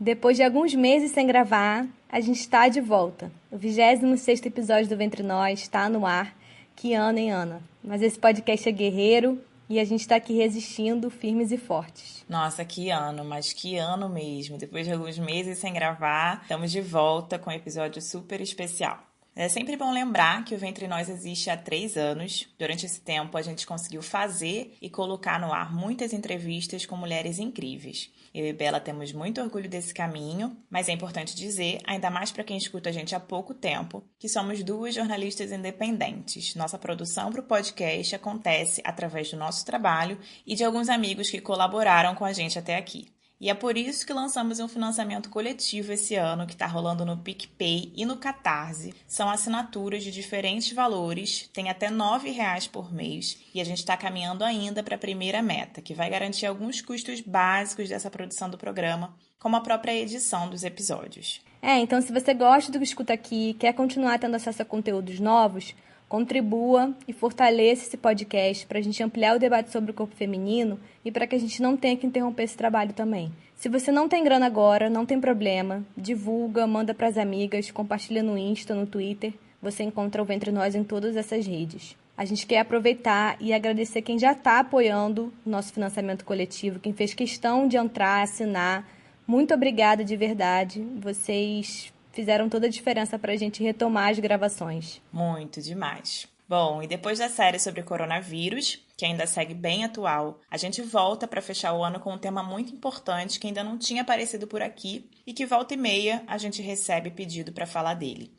Depois de alguns meses sem gravar, a gente está de volta. O 26º episódio do Ventre Nós está no ar. Que ano, hein, Ana? Mas esse podcast é guerreiro e a gente está aqui resistindo, firmes e fortes. Nossa, que ano, mas que ano mesmo. Depois de alguns meses sem gravar, estamos de volta com um episódio super especial. É sempre bom lembrar que o Ventre Nós existe há 3 anos. Durante esse tempo, a gente conseguiu fazer e colocar no ar muitas entrevistas com mulheres incríveis. Eu e Bela temos muito orgulho desse caminho, mas é importante dizer, ainda mais para quem escuta a gente há pouco tempo, que somos 2 jornalistas independentes. Nossa produção para o podcast acontece através do nosso trabalho e de alguns amigos que colaboraram com a gente até aqui. E é por isso que lançamos um financiamento coletivo esse ano, que está rolando no PicPay e no Catarse. São assinaturas de diferentes valores, tem até R$ 9,00 por mês, e a gente está caminhando ainda para a primeira meta, que vai garantir alguns custos básicos dessa produção do programa, como a própria edição dos episódios. Então se você gosta do que escuta aqui e quer continuar tendo acesso a conteúdos novos, contribua e fortaleça esse podcast para a gente ampliar o debate sobre o corpo feminino e para que a gente não tenha que interromper esse trabalho também. Se você não tem grana agora, não tem problema, divulga, manda para as amigas, compartilha no Insta, no Twitter, você encontra o Ventre Nós em todas essas redes. A gente quer aproveitar e agradecer quem já está apoiando o nosso financiamento coletivo, quem fez questão de entrar, assinar. Muito obrigada de verdade, vocês fizeram toda a diferença para a gente retomar as gravações. Muito demais. Bom, e depois da série sobre coronavírus, que ainda segue bem atual, a gente volta para fechar o ano com um tema muito importante que ainda não tinha aparecido por aqui e que volta e meia a gente recebe pedido para falar dele.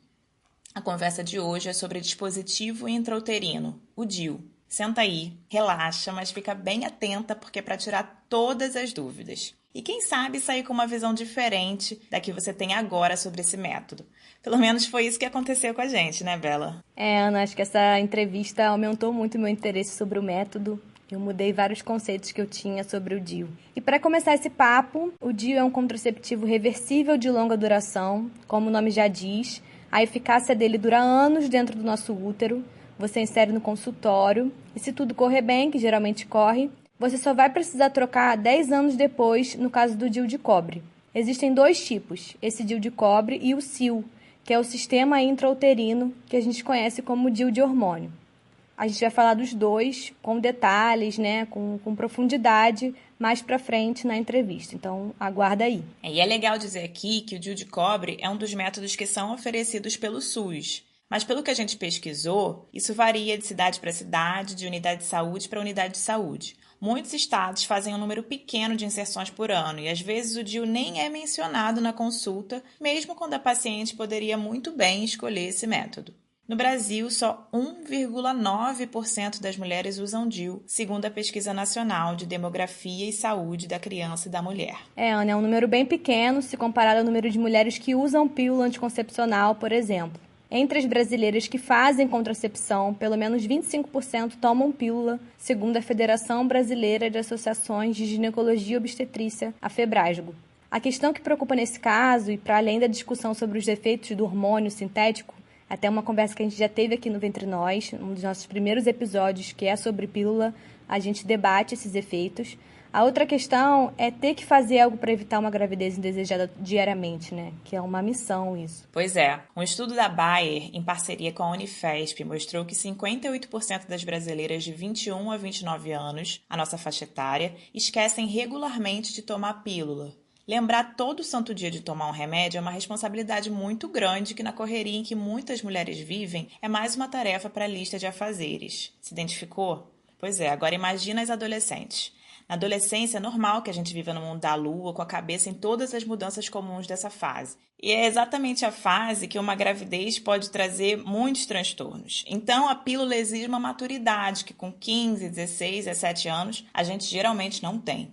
A conversa de hoje é sobre dispositivo intrauterino, o DIU. Senta aí, relaxa, mas fica bem atenta porque é para tirar todas as dúvidas. E quem sabe sair com uma visão diferente da que você tem agora sobre esse método. Pelo menos foi isso que aconteceu com a gente, né, Bela? Ana, acho que essa entrevista aumentou muito o meu interesse sobre o método. Eu mudei vários conceitos que eu tinha sobre o DIU. E para começar esse papo, o DIU é um contraceptivo reversível de longa duração, como o nome já diz. A eficácia dele dura anos dentro do nosso útero. Você insere no consultório e se tudo correr bem, que geralmente corre, você só vai precisar trocar 10 anos depois, no caso do DIU de cobre. Existem 2 tipos, esse DIU de cobre e o SIL, que é o sistema intrauterino, que a gente conhece como DIU de hormônio. A gente vai falar dos 2 com detalhes, né, com profundidade, mais pra frente na entrevista. Então, aguarda aí. E é legal dizer aqui que o DIU de cobre é um dos métodos que são oferecidos pelo SUS. Mas pelo que a gente pesquisou, isso varia de cidade para cidade, de unidade de saúde para unidade de saúde. Muitos estados fazem um número pequeno de inserções por ano e às vezes o DIU nem é mencionado na consulta, mesmo quando a paciente poderia muito bem escolher esse método. No Brasil, só 1,9% das mulheres usam DIU, segundo a Pesquisa Nacional de Demografia e Saúde da Criança e da Mulher. Ana, é um número bem pequeno se comparado ao número de mulheres que usam pílula anticoncepcional, por exemplo. Entre as brasileiras que fazem contracepção, pelo menos 25% tomam pílula, segundo a Federação Brasileira de Associações de Ginecologia e Obstetrícia, a Febrasgo. A questão que preocupa nesse caso, e para além da discussão sobre os efeitos do hormônio sintético, até uma conversa que a gente já teve aqui no Ventre Nós, um dos nossos primeiros episódios, que é sobre pílula, a gente debate esses efeitos. A outra questão é ter que fazer algo para evitar uma gravidez indesejada diariamente, né? Que é uma missão isso. Pois é. Um estudo da Bayer, em parceria com a Unifesp, mostrou que 58% das brasileiras de 21 a 29 anos, a nossa faixa etária, esquecem regularmente de tomar pílula. Lembrar todo santo dia de tomar um remédio é uma responsabilidade muito grande que na correria em que muitas mulheres vivem é mais uma tarefa para a lista de afazeres. Se identificou? Pois é, agora imagina as adolescentes. Na adolescência é normal que a gente viva no mundo da lua, com a cabeça em todas as mudanças comuns dessa fase. E é exatamente a fase que uma gravidez pode trazer muitos transtornos. Então, a pílula exige uma maturidade que com 15, 16, 17 anos, a gente geralmente não tem.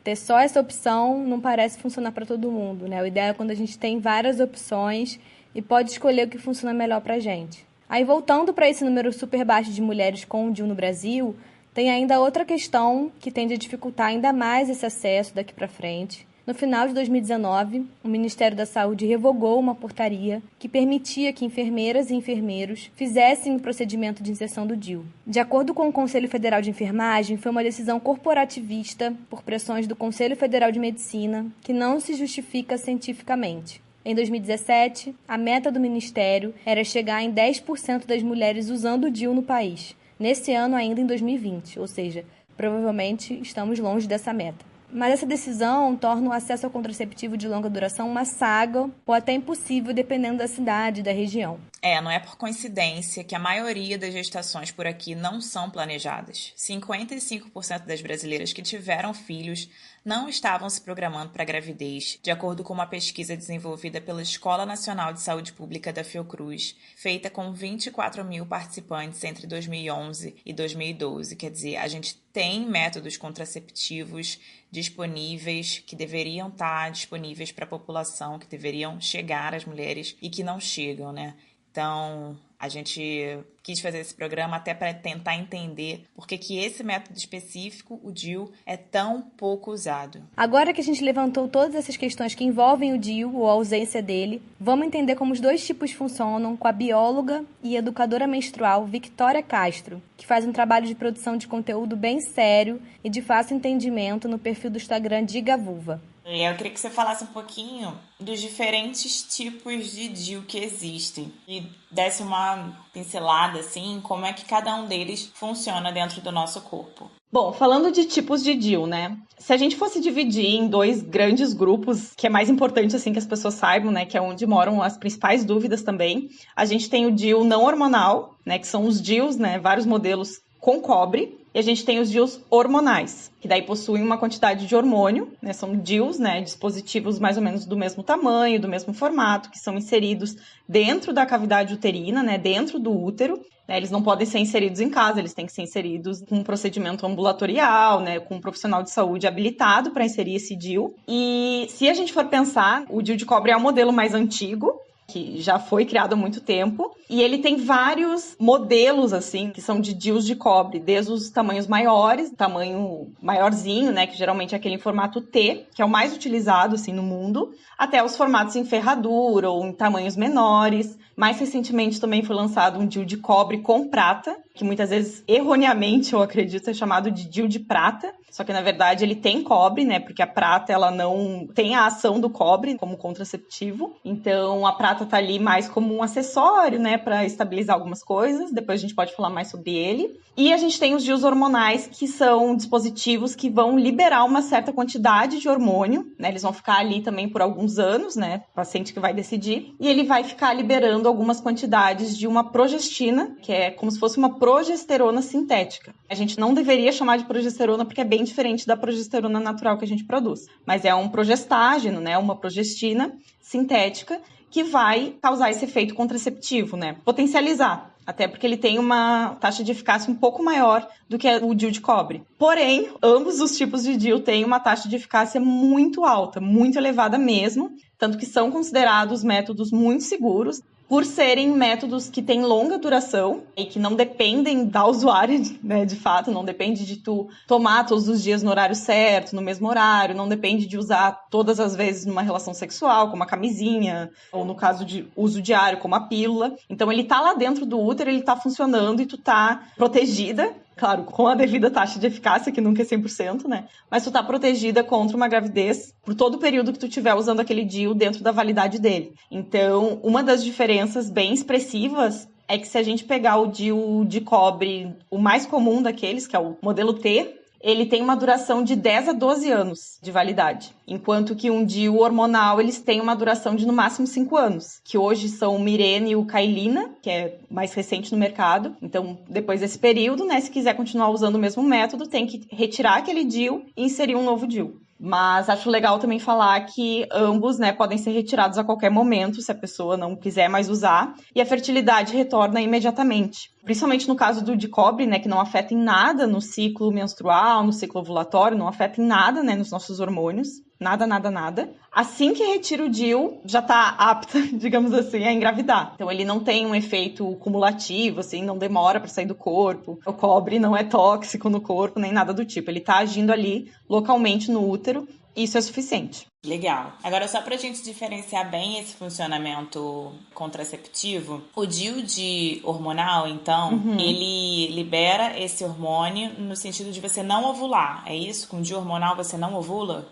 Ter só essa opção não parece funcionar para todo mundo, né? O ideal é quando a gente tem várias opções e pode escolher o que funciona melhor pra gente. Aí, voltando para esse número super baixo de mulheres com DIU no Brasil, tem ainda outra questão que tende a dificultar ainda mais esse acesso daqui para frente. No final de 2019, o Ministério da Saúde revogou uma portaria que permitia que enfermeiras e enfermeiros fizessem o procedimento de inserção do DIU. De acordo com o Conselho Federal de Enfermagem, foi uma decisão corporativista por pressões do Conselho Federal de Medicina que não se justifica cientificamente. Em 2017, a meta do Ministério era chegar em 10% das mulheres usando o DIU no país. Nesse ano, ainda em 2020, ou seja, provavelmente estamos longe dessa meta. Mas essa decisão torna o acesso ao contraceptivo de longa duração uma saga ou até impossível dependendo da cidade e da região. Não é por coincidência que a maioria das gestações por aqui não são planejadas. 55% das brasileiras que tiveram filhos não estavam se programando para a gravidez, de acordo com uma pesquisa desenvolvida pela Escola Nacional de Saúde Pública da Fiocruz, feita com 24 mil participantes entre 2011 e 2012. Quer dizer, a gente tem métodos contraceptivos disponíveis, que deveriam estar disponíveis para a população, que deveriam chegar às mulheres e que não chegam, né? Então, a gente quis fazer esse programa até para tentar entender por que esse método específico, o DIU, é tão pouco usado. Agora que a gente levantou todas essas questões que envolvem o DIU ou a ausência dele, vamos entender como os dois tipos funcionam com a bióloga e educadora menstrual Victória Castro, que faz um trabalho de produção de conteúdo bem sério e de fácil entendimento no perfil do Instagram Diga Vulva. Eu queria que você falasse um pouquinho dos diferentes tipos de DIU que existem e desse uma pincelada, assim, como é que cada um deles funciona dentro do nosso corpo. Bom, falando de tipos de DIU, né? Se a gente fosse dividir em dois grandes grupos, que é mais importante, assim, que as pessoas saibam, né? Que é onde moram as principais dúvidas também. A gente tem o DIU não hormonal, né? Que são os DIUs, né? Vários modelos com cobre. E a gente tem os DIUs hormonais, que daí possuem uma quantidade de hormônio, né? São DIUs, né? Dispositivos mais ou menos do mesmo tamanho, do mesmo formato, que são inseridos dentro da cavidade uterina, né? Dentro do útero. Né? Eles não podem ser inseridos em casa, eles têm que ser inseridos com um procedimento ambulatorial, né? Com um profissional de saúde habilitado para inserir esse DIU. E se a gente for pensar, o DIU de cobre é o modelo mais antigo, que já foi criado há muito tempo, e ele tem vários modelos, assim, que são de DIUs de cobre, desde os tamanhos maiores, tamanho maiorzinho, né, que geralmente é aquele em formato T, que é o mais utilizado, assim, no mundo, até os formatos em ferradura ou em tamanhos menores. Mais recentemente também foi lançado um DIU de cobre com prata, que muitas vezes, erroneamente, eu acredito, é chamado de DIU de prata, só que, na verdade, ele tem cobre, né? Porque a prata, ela não tem a ação do cobre como contraceptivo. Então, a prata tá ali mais como um acessório, né? Para estabilizar algumas coisas. Depois a gente pode falar mais sobre ele. E a gente tem os DIUs hormonais, que são dispositivos que vão liberar uma certa quantidade de hormônio, né? Eles vão ficar ali também por alguns anos, né? O paciente que vai decidir. E ele vai ficar liberando algumas quantidades de uma progestina, que é como se fosse uma progesterona sintética. A gente não deveria chamar de progesterona porque é bem diferente da progesterona natural que a gente produz. Mas é um progestágeno, né? Uma progestina sintética que vai causar esse efeito contraceptivo, né? Potencializar. Até porque ele tem uma taxa de eficácia um pouco maior do que o DIU de cobre. Porém, ambos os tipos de DIU têm uma taxa de eficácia muito alta, muito elevada mesmo, tanto que são considerados métodos muito seguros, por serem métodos que têm longa duração e que não dependem da usuária, né, de fato, não depende de tu tomar todos os dias no horário certo, no mesmo horário, não depende de usar todas as vezes numa relação sexual, como a camisinha, ou no caso de uso diário, como a pílula. Então, ele tá lá dentro do útero, ele tá funcionando e tu tá protegida, claro, com a devida taxa de eficácia, que nunca é 100%, né? Mas tu tá protegida contra uma gravidez por todo o período que tu estiver usando aquele DIU dentro da validade dele. Então, uma das diferenças bem expressivas é que se a gente pegar o DIU de cobre, o mais comum daqueles, que é o modelo T, ele tem uma duração de 10 a 12 anos de validade. Enquanto que um DIU hormonal, eles têm uma duração de no máximo 5 anos. Que hoje são o Mirena e o Kyleena, que é mais recente no mercado. Então, depois desse período, né, se quiser continuar usando o mesmo método, tem que retirar aquele DIU e inserir um novo DIU. Mas acho legal também falar que ambos, né, podem ser retirados a qualquer momento, se a pessoa não quiser mais usar, e a fertilidade retorna imediatamente. Principalmente no caso do de cobre, né, que não afeta em nada no ciclo menstrual, no ciclo ovulatório, não afeta em nada, né, nos nossos hormônios. Nada, nada, nada. Assim que retira o DIU, já está apta, digamos assim, a engravidar. Então, ele não tem um efeito cumulativo, assim, não demora para sair do corpo. O cobre não é tóxico no corpo, nem nada do tipo. Ele está agindo ali localmente no útero isso é suficiente. Legal. Agora, só pra gente diferenciar bem esse funcionamento contraceptivo, o DIU de hormonal, então, ele libera esse hormônio no sentido de você não ovular, é isso? Com o DIU hormonal você não ovula?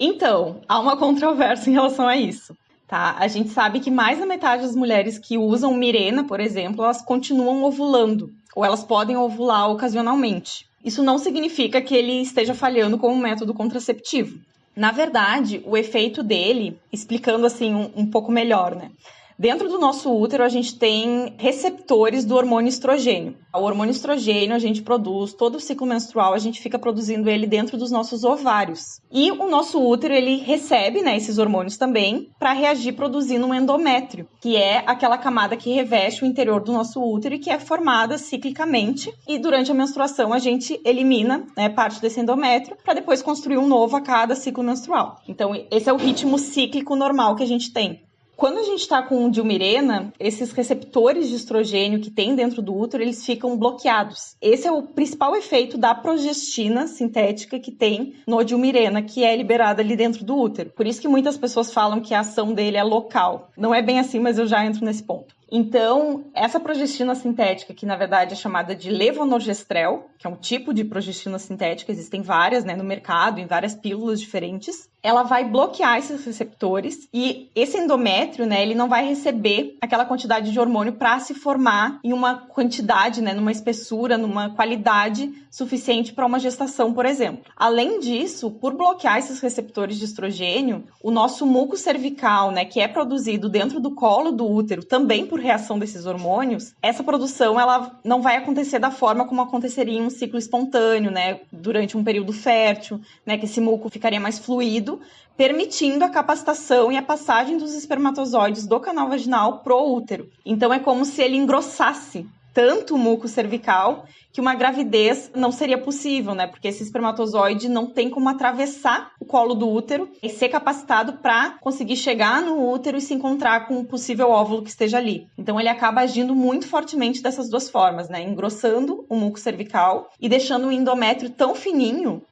Então, há uma controvérsia em relação a isso. Tá? A gente sabe que mais da metade das mulheres que usam Mirena, por exemplo, elas continuam ovulando, ou elas podem ovular ocasionalmente. Isso não significa que ele esteja falhando como método contraceptivo. Na verdade, o efeito dele, explicando assim um pouco melhor, né? Dentro do nosso útero, a gente tem receptores do hormônio estrogênio. O hormônio estrogênio a gente produz, todo o ciclo menstrual a gente fica produzindo ele dentro dos nossos ovários. E o nosso útero, ele recebe, né, esses hormônios também para reagir produzindo um endométrio, que é aquela camada que reveste o interior do nosso útero e que é formada ciclicamente. E durante a menstruação a gente elimina, né, parte desse endométrio para depois construir um novo a cada ciclo menstrual. Então esse é o ritmo cíclico normal que a gente tem. Quando a gente está com o DIU Mirena, esses receptores de estrogênio que tem dentro do útero, eles ficam bloqueados. Esse é o principal efeito da progestina sintética que tem no DIU Mirena, que é liberada ali dentro do útero. Por isso que muitas pessoas falam que a ação dele é local. Não é bem assim, mas eu já entro nesse ponto. Então, essa progestina sintética, que na verdade é chamada de levonorgestrel, que é um tipo de progestina sintética, existem várias, né, no mercado, em várias pílulas diferentes, ela vai bloquear esses receptores e esse endométrio, né, ele não vai receber aquela quantidade de hormônio para se formar em uma quantidade, né, numa espessura, numa qualidade suficiente para uma gestação, por exemplo. Além disso, por bloquear esses receptores de estrogênio, o nosso muco cervical, né, que é produzido dentro do colo do útero, também por reação desses hormônios, essa produção ela não vai acontecer da forma como aconteceria em um ciclo espontâneo, né, durante um período fértil, né, que esse muco ficaria mais fluido, permitindo a capacitação e a passagem dos espermatozoides do canal vaginal pro útero. Então é como se ele engrossasse tanto o muco cervical que uma gravidez não seria possível, né? Porque esse espermatozoide não tem como atravessar o colo do útero e ser capacitado para conseguir chegar no útero e se encontrar com um possível óvulo que esteja ali. Então ele acaba agindo muito fortemente dessas duas formas, né? Engrossando o muco cervical e deixando o endométrio tão fininho,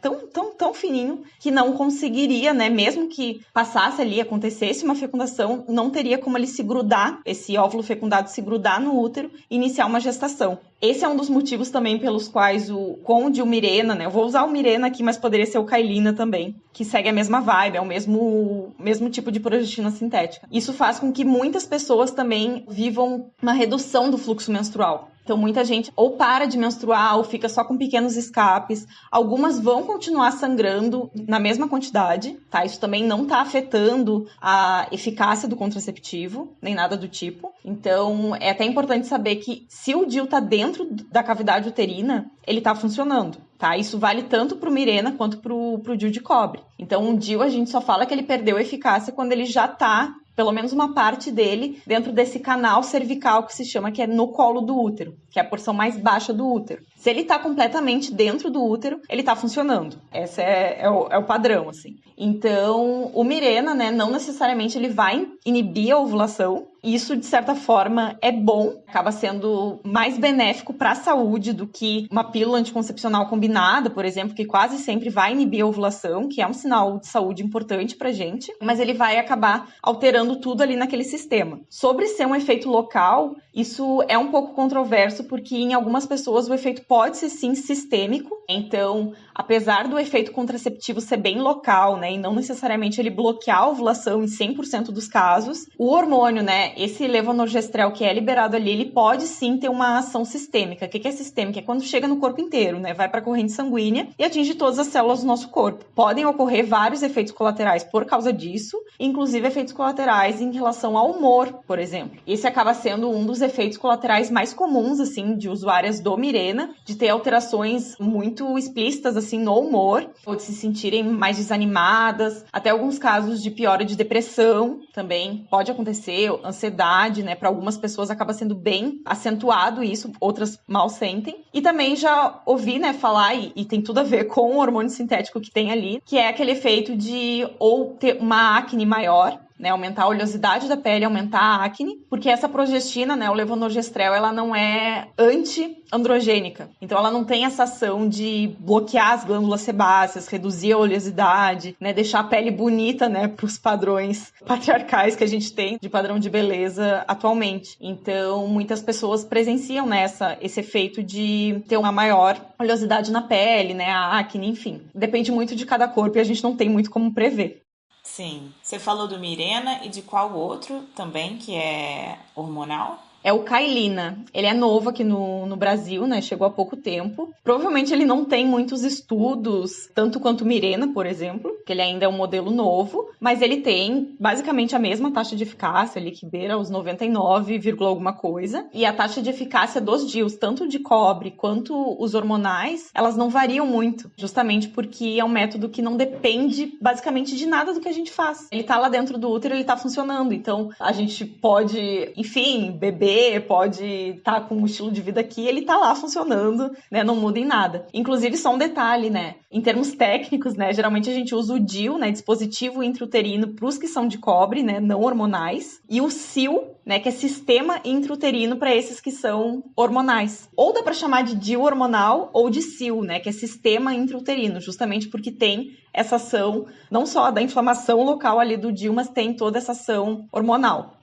tão fininho, que não conseguiria, né? Mesmo que passasse ali, acontecesse uma fecundação, não teria como ele se grudar, esse óvulo fecundado se grudar no útero e iniciar uma gestação. Esse é um dos motivos também pelos quais com o DIU Mirena, né? Eu vou usar o Mirena aqui, mas poderia ser o Cailina também, que segue a mesma vibe, é o mesmo tipo de progestina sintética. Isso faz com que muitas pessoas também vivam uma redução do fluxo menstrual. Então, muita gente ou para de menstruar ou fica só com pequenos escapes. Algumas vão continuar sangrando na mesma quantidade, tá? Isso também não está afetando a eficácia do contraceptivo, nem nada do tipo. Então, é até importante saber que se o DIU está dentro da cavidade uterina, ele está funcionando. Tá? Isso vale tanto para o Mirena quanto para o DIU de cobre. Então, o DIU a gente só fala que ele perdeu eficácia quando ele já está, pelo menos uma parte dele, dentro desse canal cervical que se chama, que é no colo do útero, que é a porção mais baixa do útero. Se ele está completamente dentro do útero, ele está funcionando. Esse é o padrão, assim. Então, o Mirena, né, não necessariamente ele vai inibir a ovulação. Isso, de certa forma, é bom, acaba sendo mais benéfico para a saúde do que uma pílula anticoncepcional combinada, por exemplo, que quase sempre vai inibir a ovulação, que é um sinal de saúde importante para a gente, mas ele vai acabar alterando tudo ali naquele sistema. Sobre ser um efeito local, isso é um pouco controverso, porque em algumas pessoas o efeito pode ser sim sistêmico. Então, apesar do efeito contraceptivo ser bem local, né, e não necessariamente ele bloquear a ovulação em 100% dos casos, o hormônio, né, esse levonorgestrel que é liberado ali, ele pode sim ter uma ação sistêmica. O que é sistêmica? É quando chega no corpo inteiro, né, vai para a corrente sanguínea e atinge todas as células do nosso corpo. Podem ocorrer vários efeitos colaterais por causa disso, inclusive efeitos colaterais em relação ao humor, por exemplo. Esse acaba sendo um dos efeitos colaterais mais comuns, assim, de usuárias do Mirena, de ter alterações muito explícitas, assim, no humor, ou de se sentirem mais desanimadas, até alguns casos de piora de depressão também pode acontecer, ansiedade, né, para algumas pessoas acaba sendo bem acentuado isso, outras mal sentem. E também já ouvi, né, falar, e tem tudo a ver com o hormônio sintético que tem ali, que é aquele efeito de ou ter uma acne maior, né? Aumentar a oleosidade da pele, aumentar a acne, porque essa progestina, né, o levonorgestrel, ela não é anti-androgênica. Então ela não tem essa ação de bloquear as glândulas sebáceas, reduzir a oleosidade, né, deixar a pele bonita, né, para os padrões patriarcais que a gente tem de padrão de beleza atualmente. Então muitas pessoas presenciam, né, esse efeito de ter uma maior oleosidade na pele, né, a acne, enfim. Depende muito de cada corpo e a gente não tem muito como prever. Sim. Você falou do Mirena e de qual outro também, que é hormonal? É o Cailina. Ele é novo aqui no Brasil, né? Chegou há pouco tempo. Provavelmente ele não tem muitos estudos, tanto quanto o Mirena, por exemplo, que ele ainda é um modelo novo, mas ele tem basicamente a mesma taxa de eficácia, ali que beira os 99, alguma coisa. E a taxa de eficácia dos DIUs, tanto de cobre quanto os hormonais, elas não variam muito, justamente porque é um método que não depende basicamente de nada do que a gente faz. Ele tá lá dentro do útero, ele tá funcionando. Então, a gente pode, enfim, beber, pode estar com um estilo de vida aqui, ele tá lá funcionando, né? Não muda em nada. Inclusive, só um detalhe, né? Em termos técnicos, né? Geralmente a gente usa o DIU, né? Dispositivo intrauterino para os que são de cobre, né? Não hormonais. E o SIL, né? Que é sistema intrauterino para esses que são hormonais. Ou dá para chamar de DIU hormonal ou de SIL, né? Que é sistema intrauterino, justamente porque tem essa ação, não só da inflamação local ali do DIU, mas tem toda essa ação hormonal.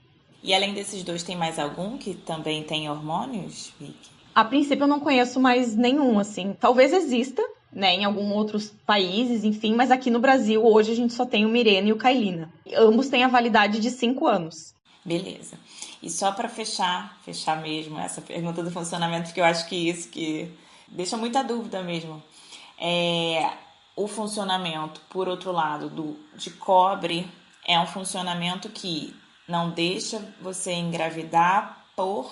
E além desses dois, tem mais algum que também tem hormônios, Vicky? A princípio eu não conheço mais nenhum, assim. Talvez exista, né, em alguns outros países, enfim, mas aqui no Brasil hoje a gente só tem o Mirena e o Cailina. Ambos têm a validade de 5 anos. Beleza. E só para fechar mesmo essa pergunta do funcionamento, porque eu acho que isso que deixa muita dúvida mesmo. O funcionamento, por outro lado, de cobre é um funcionamento que não deixa você engravidar por...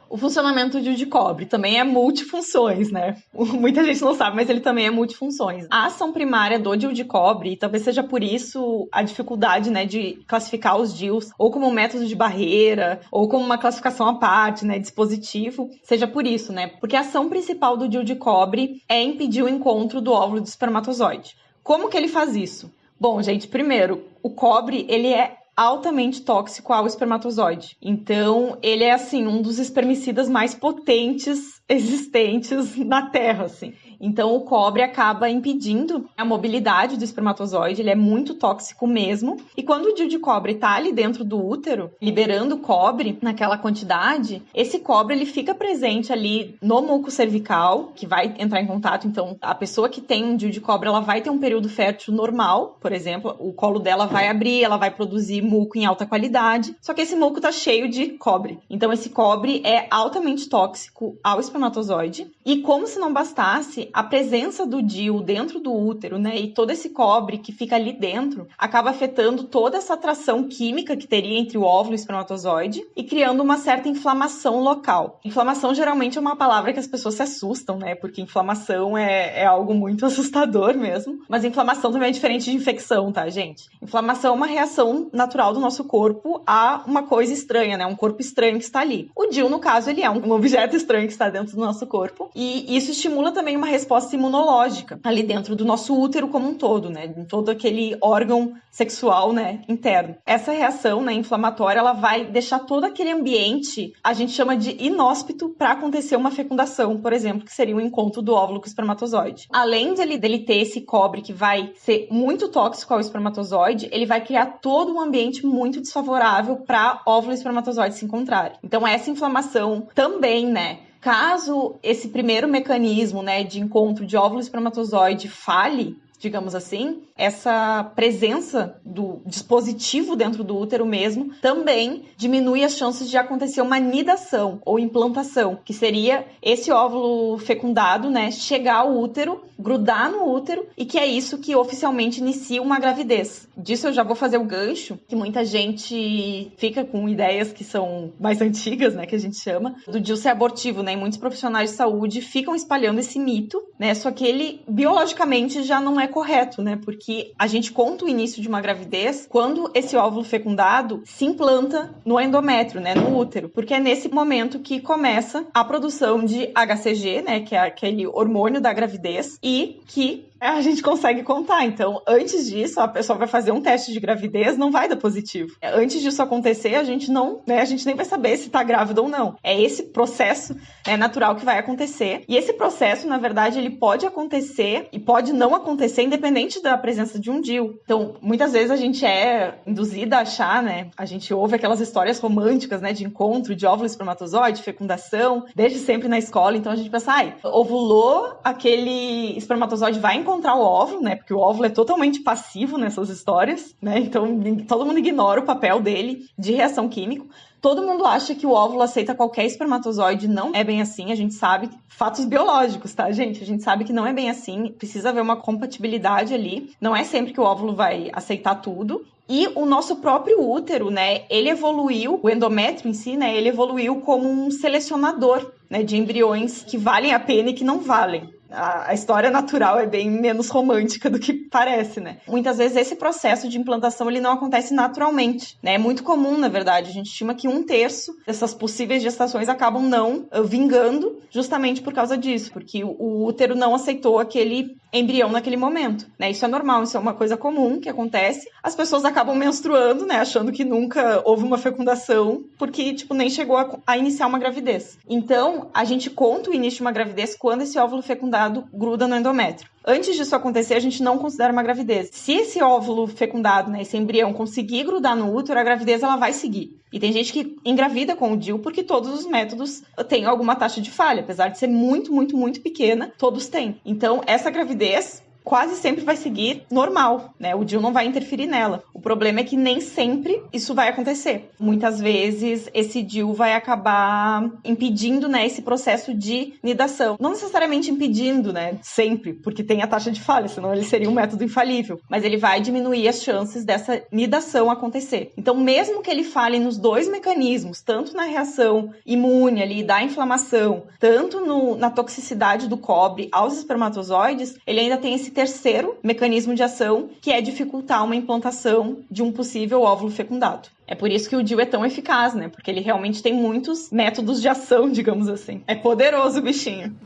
O funcionamento de cobre também é multifunções, né? Muita gente não sabe, mas ele também é multifunções. A ação primária do DIU de cobre, e talvez seja por isso a dificuldade, né, de classificar os DIUs ou como um método de barreira, ou como uma classificação à parte, né, dispositivo, seja por isso, né? Porque a ação principal do DIU de cobre é impedir o encontro do óvulo do espermatozoide. Como que ele faz isso? Bom, gente, primeiro, o cobre, ele é altamente tóxico ao espermatozoide. Então, ele é, assim, um dos espermicidas mais potentes existentes na Terra, assim. Então, o cobre acaba impedindo a mobilidade do espermatozoide, ele é muito tóxico mesmo. E quando o DIU de cobre está ali dentro do útero, liberando cobre naquela quantidade, esse cobre ele fica presente ali no muco cervical, que vai entrar em contato. Então, a pessoa que tem um DIU de cobre, ela vai ter um período fértil normal, por exemplo, o colo dela vai abrir, ela vai produzir muco em alta qualidade, só que esse muco tá cheio de cobre. Então, esse cobre é altamente tóxico ao espermatozoide. E como se não bastasse, a presença do DIU dentro do útero, né, e todo esse cobre que fica ali dentro, acaba afetando toda essa atração química que teria entre o óvulo e o espermatozoide e criando uma certa inflamação local. Inflamação geralmente é uma palavra que as pessoas se assustam, né, porque inflamação é algo muito assustador mesmo, mas inflamação também é diferente de infecção, tá, gente? Inflamação é uma reação natural do nosso corpo a uma coisa estranha, né, um corpo estranho que está ali. O DIU, no caso, ele é um objeto estranho que está dentro do nosso corpo e isso estimula também uma resposta imunológica ali dentro do nosso útero como um todo, né? Em todo aquele órgão sexual, né, interno. Essa reação, né, inflamatória, ela vai deixar todo aquele ambiente, a gente chama de inóspito para acontecer uma fecundação, por exemplo, que seria o encontro do óvulo com o espermatozoide. Além dele ter esse cobre que vai ser muito tóxico ao espermatozoide, ele vai criar todo um ambiente muito desfavorável para óvulo e espermatozoide se encontrarem. Então, essa inflamação também, né, caso esse primeiro mecanismo, né, de encontro de óvulo e espermatozoide falhe, digamos assim, essa presença do dispositivo dentro do útero mesmo também diminui as chances de acontecer uma nidação ou implantação, que seria esse óvulo fecundado, né, chegar ao útero, grudar no útero, e que é isso que oficialmente inicia uma gravidez. Disso eu já vou fazer o gancho, que muita gente fica com ideias que são mais antigas, né, que a gente chama, do DIU ser abortivo, né, e muitos profissionais de saúde ficam espalhando esse mito, né, só que ele biologicamente já não é correto, né, porque a gente conta o início de uma gravidez quando esse óvulo fecundado se implanta no endométrio, né, no útero, porque é nesse momento que começa a produção de HCG, né, que é aquele hormônio da gravidez, e que A gente consegue contar. Então, antes disso, a pessoa vai fazer um teste de gravidez, não vai dar positivo. Antes disso acontecer, a gente não, né, a gente nem vai saber se tá grávida ou não. É esse processo, né, natural que vai acontecer. E esse processo, na verdade, ele pode acontecer e pode não acontecer independente da presença de um DIU. Então, muitas vezes a gente é induzida a achar, né, a gente ouve aquelas histórias românticas, né, de encontro de óvulo e espermatozoide, fecundação, desde sempre na escola. Então, a gente pensa, ovulou, aquele espermatozoide vai encontrar o óvulo, né? Porque o óvulo é totalmente passivo nessas histórias, né? Então, todo mundo ignora o papel dele de reação química. Todo mundo acha que o óvulo aceita qualquer espermatozoide. Não é bem assim. A gente sabe, fatos biológicos, tá, gente? A gente sabe que não é bem assim. Precisa haver uma compatibilidade ali. Não é sempre que o óvulo vai aceitar tudo. E o nosso próprio útero, né, ele evoluiu, o endométrio em si, né, ele evoluiu como um selecionador, né, de embriões que valem a pena e que não valem. A história natural é bem menos romântica do que parece, né? Muitas vezes esse processo de implantação ele não acontece naturalmente, né? É muito comum, na verdade. A gente estima que 1/3 dessas possíveis gestações acabam não vingando justamente por causa disso, porque o útero não aceitou aquele embrião naquele momento, né? Isso é normal, isso é uma coisa comum que acontece. As pessoas acabam menstruando, né? Achando que nunca houve uma fecundação, porque, nem chegou a iniciar uma gravidez. Então, a gente conta o início de uma gravidez quando esse óvulo fecundado gruda no endométrio. Antes disso acontecer, a gente não considera uma gravidez. Se esse óvulo fecundado, né, esse embrião, conseguir grudar no útero, a gravidez ela vai seguir. E tem gente que engravida com o DIU porque todos os métodos têm alguma taxa de falha. Apesar de ser muito, muito, muito pequena, todos têm. Então, essa gravidez quase sempre vai seguir normal, né? O DIU não vai interferir nela. O problema é que nem sempre isso vai acontecer. Muitas vezes esse DIU vai acabar impedindo, né, esse processo de nidação. Não necessariamente impedindo, né, sempre, porque tem a taxa de falha, senão ele seria um método infalível. Mas ele vai diminuir as chances dessa nidação acontecer. Então, mesmo que ele falhe nos dois mecanismos, tanto na reação imune ali da inflamação, tanto na toxicidade do cobre aos espermatozoides, ele ainda tem esse terceiro mecanismo de ação, que é dificultar uma implantação de um possível óvulo fecundado. É por isso que o DIU é tão eficaz, né? Porque ele realmente tem muitos métodos de ação, digamos assim. É poderoso o bichinho.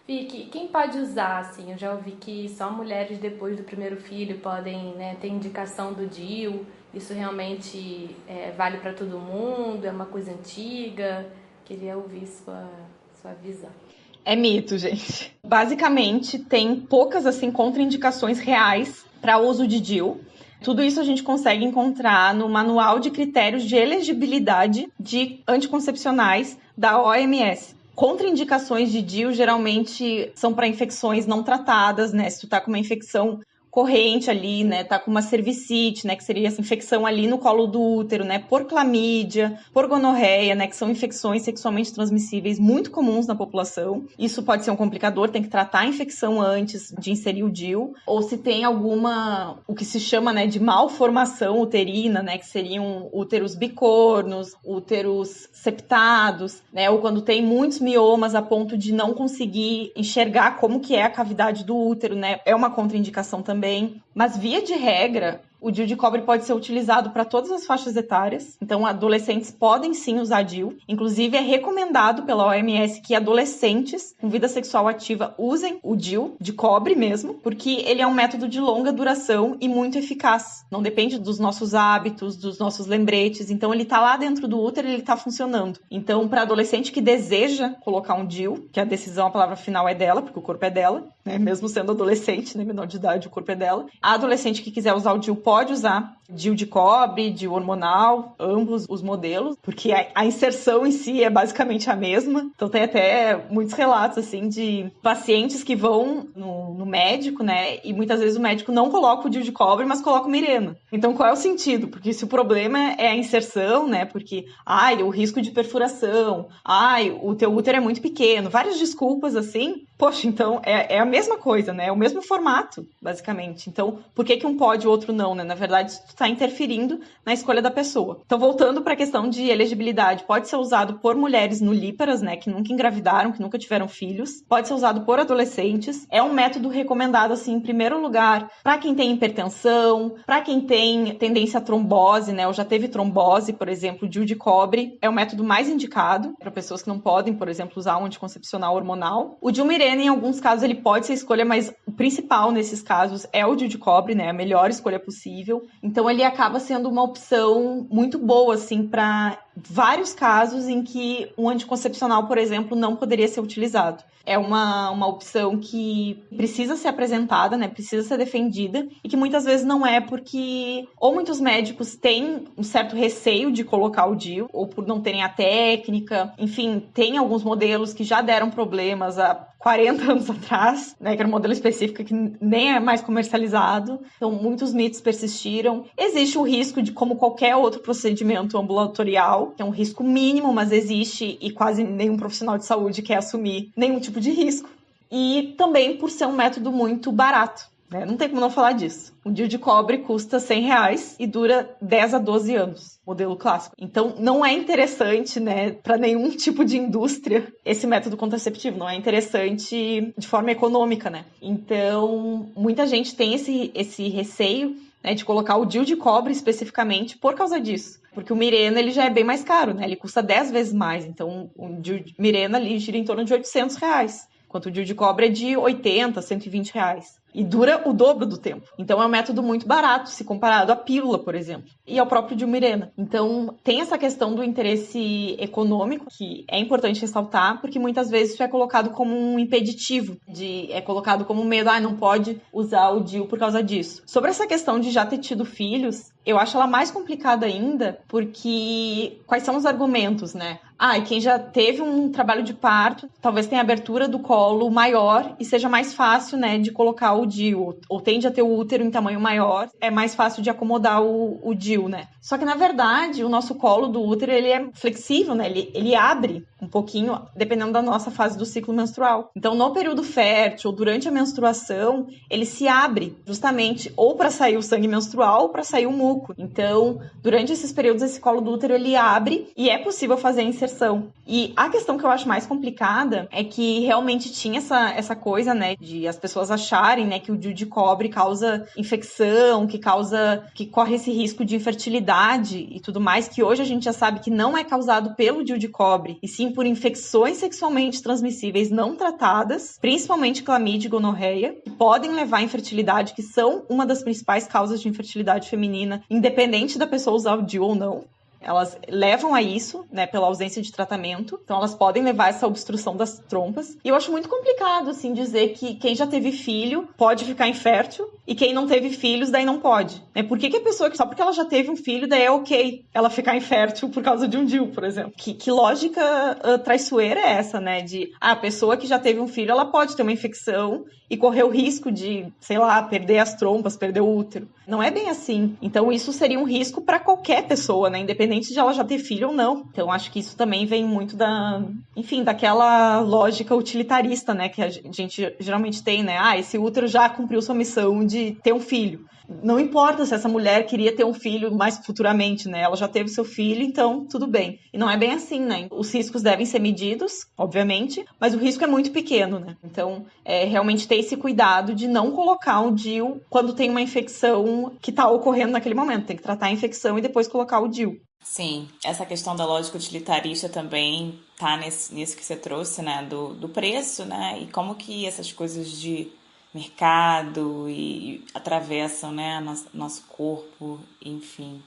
Vicky, quem pode usar, assim? Eu já ouvi que só mulheres depois do primeiro filho podem, né, ter indicação do DIU. Isso realmente vale para todo mundo? É uma coisa antiga? Queria ouvir sua visão. É mito, gente. Basicamente, tem poucas, contraindicações reais para uso de DIU. Tudo isso a gente consegue encontrar no Manual de Critérios de Elegibilidade de Anticoncepcionais da OMS. Contraindicações de DIU geralmente são para infecções não tratadas, né? Se tu tá com uma infecção corrente ali, né, tá com uma cervicite, né, que seria essa infecção ali no colo do útero, né, por clamídia, por gonorreia, né, que são infecções sexualmente transmissíveis muito comuns na população. Isso pode ser um complicador, tem que tratar a infecção antes de inserir o DIU, ou se tem alguma, o que se chama, né, de malformação uterina, né, que seriam úteros bicornos, úteros septados, né, ou quando tem muitos miomas a ponto de não conseguir enxergar como que é a cavidade do útero, né, é uma contraindicação também. Mas, via de regra, o DIU de cobre pode ser utilizado para todas as faixas etárias. Então, adolescentes podem sim usar DIU. Inclusive, é recomendado pela OMS que adolescentes com vida sexual ativa usem o DIU de cobre mesmo, porque ele é um método de longa duração e muito eficaz. Não depende dos nossos hábitos, dos nossos lembretes. Então, ele está lá dentro do útero e ele está funcionando. Então, para adolescente que deseja colocar um DIU, que a decisão, a palavra final é dela, porque o corpo é dela, né? Mesmo sendo adolescente, né? Menor de idade, o corpo é dela. A adolescente que quiser usar o DIU pode usar DIU de cobre, DIU hormonal, ambos os modelos, porque a inserção em si é basicamente a mesma. Então tem até muitos relatos, assim, de pacientes que vão no médico, né, e muitas vezes o médico não coloca o DIU de cobre, mas coloca o Mirena. Então qual é o sentido? Porque se o problema é a inserção, né, porque, o risco de perfuração, o teu útero é muito pequeno, várias desculpas, assim, poxa, então é a mesma coisa, né, é o mesmo formato, basicamente. Então, por que um pode e o outro não, né? Na verdade, isso está interferindo na escolha da pessoa. Então, voltando para a questão de elegibilidade, pode ser usado por mulheres nulíparas, né, que nunca engravidaram, que nunca tiveram filhos. Pode ser usado por adolescentes. É um método recomendado, assim, em primeiro lugar, para quem tem hipertensão, para quem tem tendência à trombose, né, ou já teve trombose, por exemplo, o DIU de cobre é o método mais indicado para pessoas que não podem, por exemplo, usar um anticoncepcional hormonal. O DIU Mirena, em alguns casos, ele pode ser escolha, mas o principal nesses casos é o DIU de cobre, né? A melhor escolha possível. Então ele acaba sendo uma opção muito boa, assim, para vários casos em que um anticoncepcional, por exemplo, não poderia ser utilizado. É uma opção que precisa ser apresentada, né? Precisa ser defendida e que muitas vezes não é porque ou muitos médicos têm um certo receio de colocar o DIU ou por não terem a técnica. Enfim, tem alguns modelos que já deram problemas há 40 anos atrás, né, que era um modelo específico que nem é mais comercializado. Então, muitos mitos persistiram. Existe o risco de, como qualquer outro procedimento ambulatorial, que é um risco mínimo, mas existe e quase nenhum profissional de saúde quer assumir nenhum tipo de risco. E também por ser um método muito barato, né? Não tem como não falar disso. Um DIU de cobre custa R$100 e dura 10 a 12 anos, modelo clássico. Então, não é interessante, né, para nenhum tipo de indústria esse método contraceptivo. Não é interessante de forma econômica, né? Então, muita gente tem esse receio, né, de colocar o DIU de cobre especificamente por causa disso. Porque o Mirena, ele já é bem mais caro, né? Ele custa 10 vezes mais. Então, o DIU Mirena ali gira em torno de R$800. Enquanto o DIU de cobre é de 80, R$120. E dura o dobro do tempo. Então é um método muito barato, se comparado à pílula, por exemplo, e ao próprio DIU Mirena. Então tem essa questão do interesse econômico, que é importante ressaltar, porque muitas vezes isso é colocado como um impeditivo, é colocado como um medo, não pode usar o DIU por causa disso. Sobre essa questão de já ter tido filhos, eu acho ela mais complicada ainda, porque quais são os argumentos, né? E quem já teve um trabalho de parto, talvez tenha abertura do colo maior e seja mais fácil, né, de colocar o DIU, ou tende a ter o útero em tamanho maior, é mais fácil de acomodar o DIU, né? Só que, na verdade, o nosso colo do útero, ele é flexível, né? Ele abre um pouquinho, dependendo da nossa fase do ciclo menstrual. Então, no período fértil, ou durante a menstruação, ele se abre justamente ou para sair o sangue menstrual ou para sair o muco. Então, durante esses períodos, esse colo do útero, ele abre e é possível fazer a inserção. E a questão que eu acho mais complicada é que realmente tinha essa coisa, né, de as pessoas acharem, né, que o DIU de cobre causa infecção, que corre esse risco de infertilidade e tudo mais, que hoje a gente já sabe que não é causado pelo DIU de cobre, e sim por infecções sexualmente transmissíveis não tratadas, principalmente clamídia e gonorreia, que podem levar à infertilidade, que são uma das principais causas de infertilidade feminina, independente da pessoa usar o DIU ou não. Elas levam a isso, né, pela ausência de tratamento. Então, elas podem levar a essa obstrução das trompas. E eu acho muito complicado, assim, dizer que quem já teve filho pode ficar infértil e quem não teve filhos, daí não pode. Né? Por que a pessoa, só porque ela já teve um filho, daí é ok ela ficar infértil por causa de um DIU, por exemplo? Que lógica traiçoeira é essa, né? De, a pessoa que já teve um filho, ela pode ter uma infecção e correr o risco de, sei lá, perder as trompas, perder o útero. Não é bem assim. Então, isso seria um risco para qualquer pessoa, né? Independente de ela já ter filho ou não. Então, acho que isso também vem muito daquela lógica utilitarista, né? Que a gente geralmente tem, né? Esse útero já cumpriu sua missão de ter um filho. Não importa se essa mulher queria ter um filho mais futuramente, né? Ela já teve seu filho, então tudo bem. E não é bem assim, né? Os riscos devem ser medidos, obviamente, mas o risco é muito pequeno, né? Então, realmente ter esse cuidado de não colocar um DIU quando tem uma infecção que está ocorrendo naquele momento. Tem que tratar a infecção e depois colocar o DIU. Sim, essa questão da lógica utilitarista também tá nisso que você trouxe, né? Do preço, né? E como que essas coisas de mercado e atravessam, né, nosso corpo, enfim.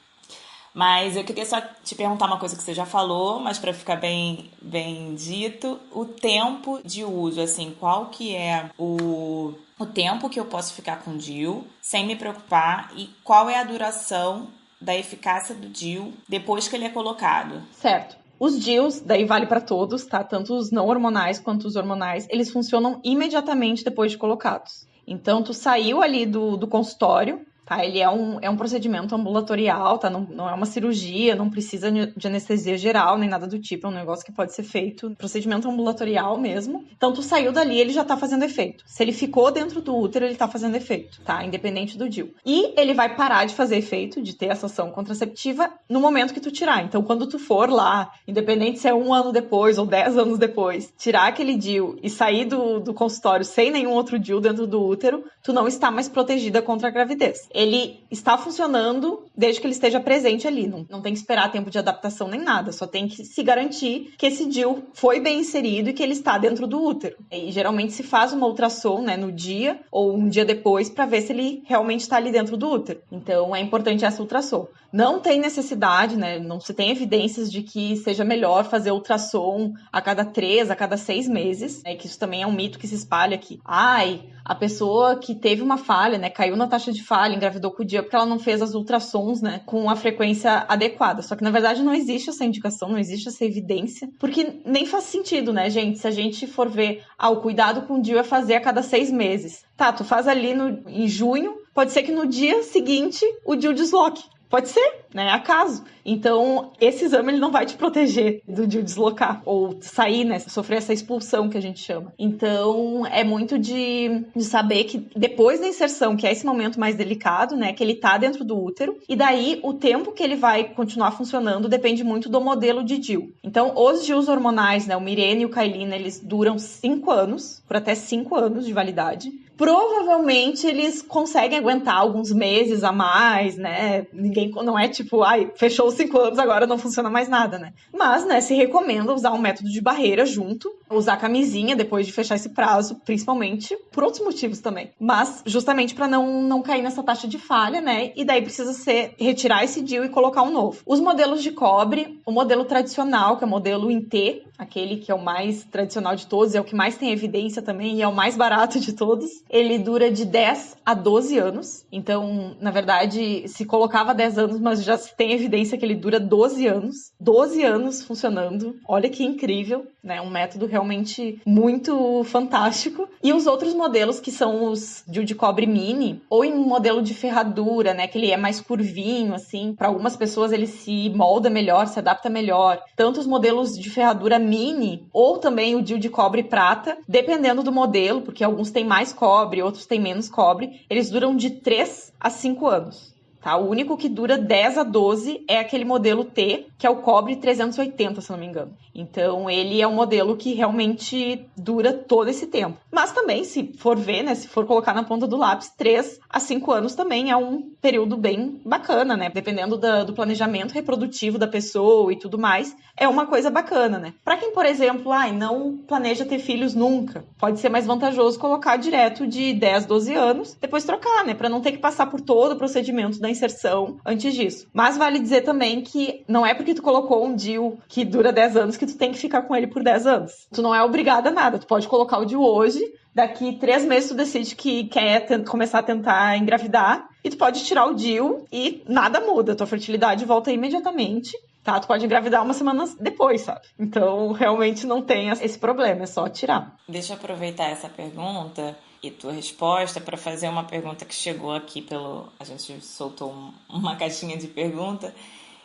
Mas eu queria só te perguntar uma coisa que você já falou, mas para ficar bem dito, o tempo de uso, assim, qual que é o tempo que eu posso ficar com o DIU sem me preocupar e qual é a duração da eficácia do DIU depois que ele é colocado? Certo. Os DIUs, daí vale para todos, tá? Tanto os não hormonais quanto os hormonais, eles funcionam imediatamente depois de colocados. Então, tu saiu ali do consultório, tá? Ele é um procedimento ambulatorial, tá? Não é uma cirurgia, não precisa de anestesia geral, nem nada do tipo, é um negócio que pode ser feito, procedimento ambulatorial mesmo. Então, tu saiu dali, ele já tá fazendo efeito. Se ele ficou dentro do útero, ele tá fazendo efeito, tá? Independente do DIU. E ele vai parar de fazer efeito, de ter essa ação contraceptiva, no momento que tu tirar. Então, quando tu for lá, independente se é 1 ano depois ou 10 anos depois, tirar aquele DIU e sair do consultório sem nenhum outro DIU dentro do útero, tu não está mais protegida contra a gravidez. ele está funcionando desde que ele esteja presente ali. Não tem que esperar tempo de adaptação nem nada, só tem que se garantir que esse DIU foi bem inserido e que ele está dentro do útero. E geralmente se faz uma ultrassom, né, no dia ou um dia depois para ver se ele realmente está ali dentro do útero. Então é importante essa ultrassom. Não tem necessidade, né, não se tem evidências de que seja melhor fazer ultrassom a cada 3, a cada 6 meses, né, que isso também é um mito que se espalha aqui. A pessoa que teve uma falha, né, caiu na taxa de falha, engravidou com o DIU porque ela não fez as ultrassons, né, com a frequência adequada. Só que, na verdade, não existe essa indicação, não existe essa evidência, porque nem faz sentido, né, gente? Se a gente for ver, o cuidado com o DIU é fazer a cada 6 meses. Tá, tu faz ali em junho, pode ser que no dia seguinte o DIU desloque. Pode ser, né? Acaso. Então, esse exame ele não vai te proteger do DIU deslocar ou sair, né? Sofrer essa expulsão que a gente chama. Então, é muito de saber que depois da inserção, que é esse momento mais delicado, né? Que ele tá dentro do útero. E daí, o tempo que ele vai continuar funcionando depende muito do modelo de DIU. Então, os DIUs hormonais, né? O Mirena e o Kyleena, eles duram 5 anos, por até 5 anos de validade. Provavelmente eles conseguem aguentar alguns meses a mais, né? Ninguém, não é tipo, fechou os 5 anos, agora não funciona mais nada, né? Mas, né, se recomenda usar um método de barreira junto, usar camisinha depois de fechar esse prazo, principalmente por outros motivos também. Mas justamente para não cair nessa taxa de falha, né? E daí precisa retirar esse DIU e colocar um novo. Os modelos de cobre, o modelo tradicional, que é o modelo em T, aquele que é o mais tradicional de todos, é o que mais tem evidência também e é o mais barato de todos. Ele dura de 10 a 12 anos. Então, na verdade, se colocava 10 anos, mas já se tem evidência que ele dura 12 anos. 12 anos funcionando. Olha que incrível, né? Um método realmente muito fantástico. E os outros modelos, que são os DIU de cobre mini, ou em um modelo de ferradura, né? Que ele é mais curvinho, assim. Para algumas pessoas ele se molda melhor, se adapta melhor. Tanto os modelos de ferradura mini, ou também o DIU de cobre prata, dependendo do modelo, porque alguns têm mais cobre, outros têm menos cobre, eles duram de 3 a 5 anos. Tá? O único que dura 10 a 12 é aquele modelo T, que é o cobre 380, se não me engano. Então, ele é um modelo que realmente dura todo esse tempo. Mas também, se for ver, né, se for colocar na ponta do lápis, 3 a 5 anos também é um período bem bacana, né? Dependendo do planejamento reprodutivo da pessoa e tudo mais, é uma coisa bacana, né? Para quem, por exemplo, não planeja ter filhos nunca, pode ser mais vantajoso colocar direto de 10, 12 anos, depois trocar, né? Para não ter que passar por todo o procedimento da inserção antes disso. Mas vale dizer também que não é porque tu colocou um DIU que dura 10 anos que tu tem que ficar com ele por 10 anos. Tu não é obrigada a nada. Tu pode colocar o DIU hoje, daqui 3 meses tu decide que quer começar a tentar engravidar e tu pode tirar o DIU e nada muda. Tua fertilidade volta imediatamente. Tá? Tu pode engravidar umas semanas depois, sabe? Então, realmente não tem esse problema, é só tirar. Deixa eu aproveitar essa pergunta e tua resposta para fazer uma pergunta que chegou aqui a gente soltou uma caixinha de pergunta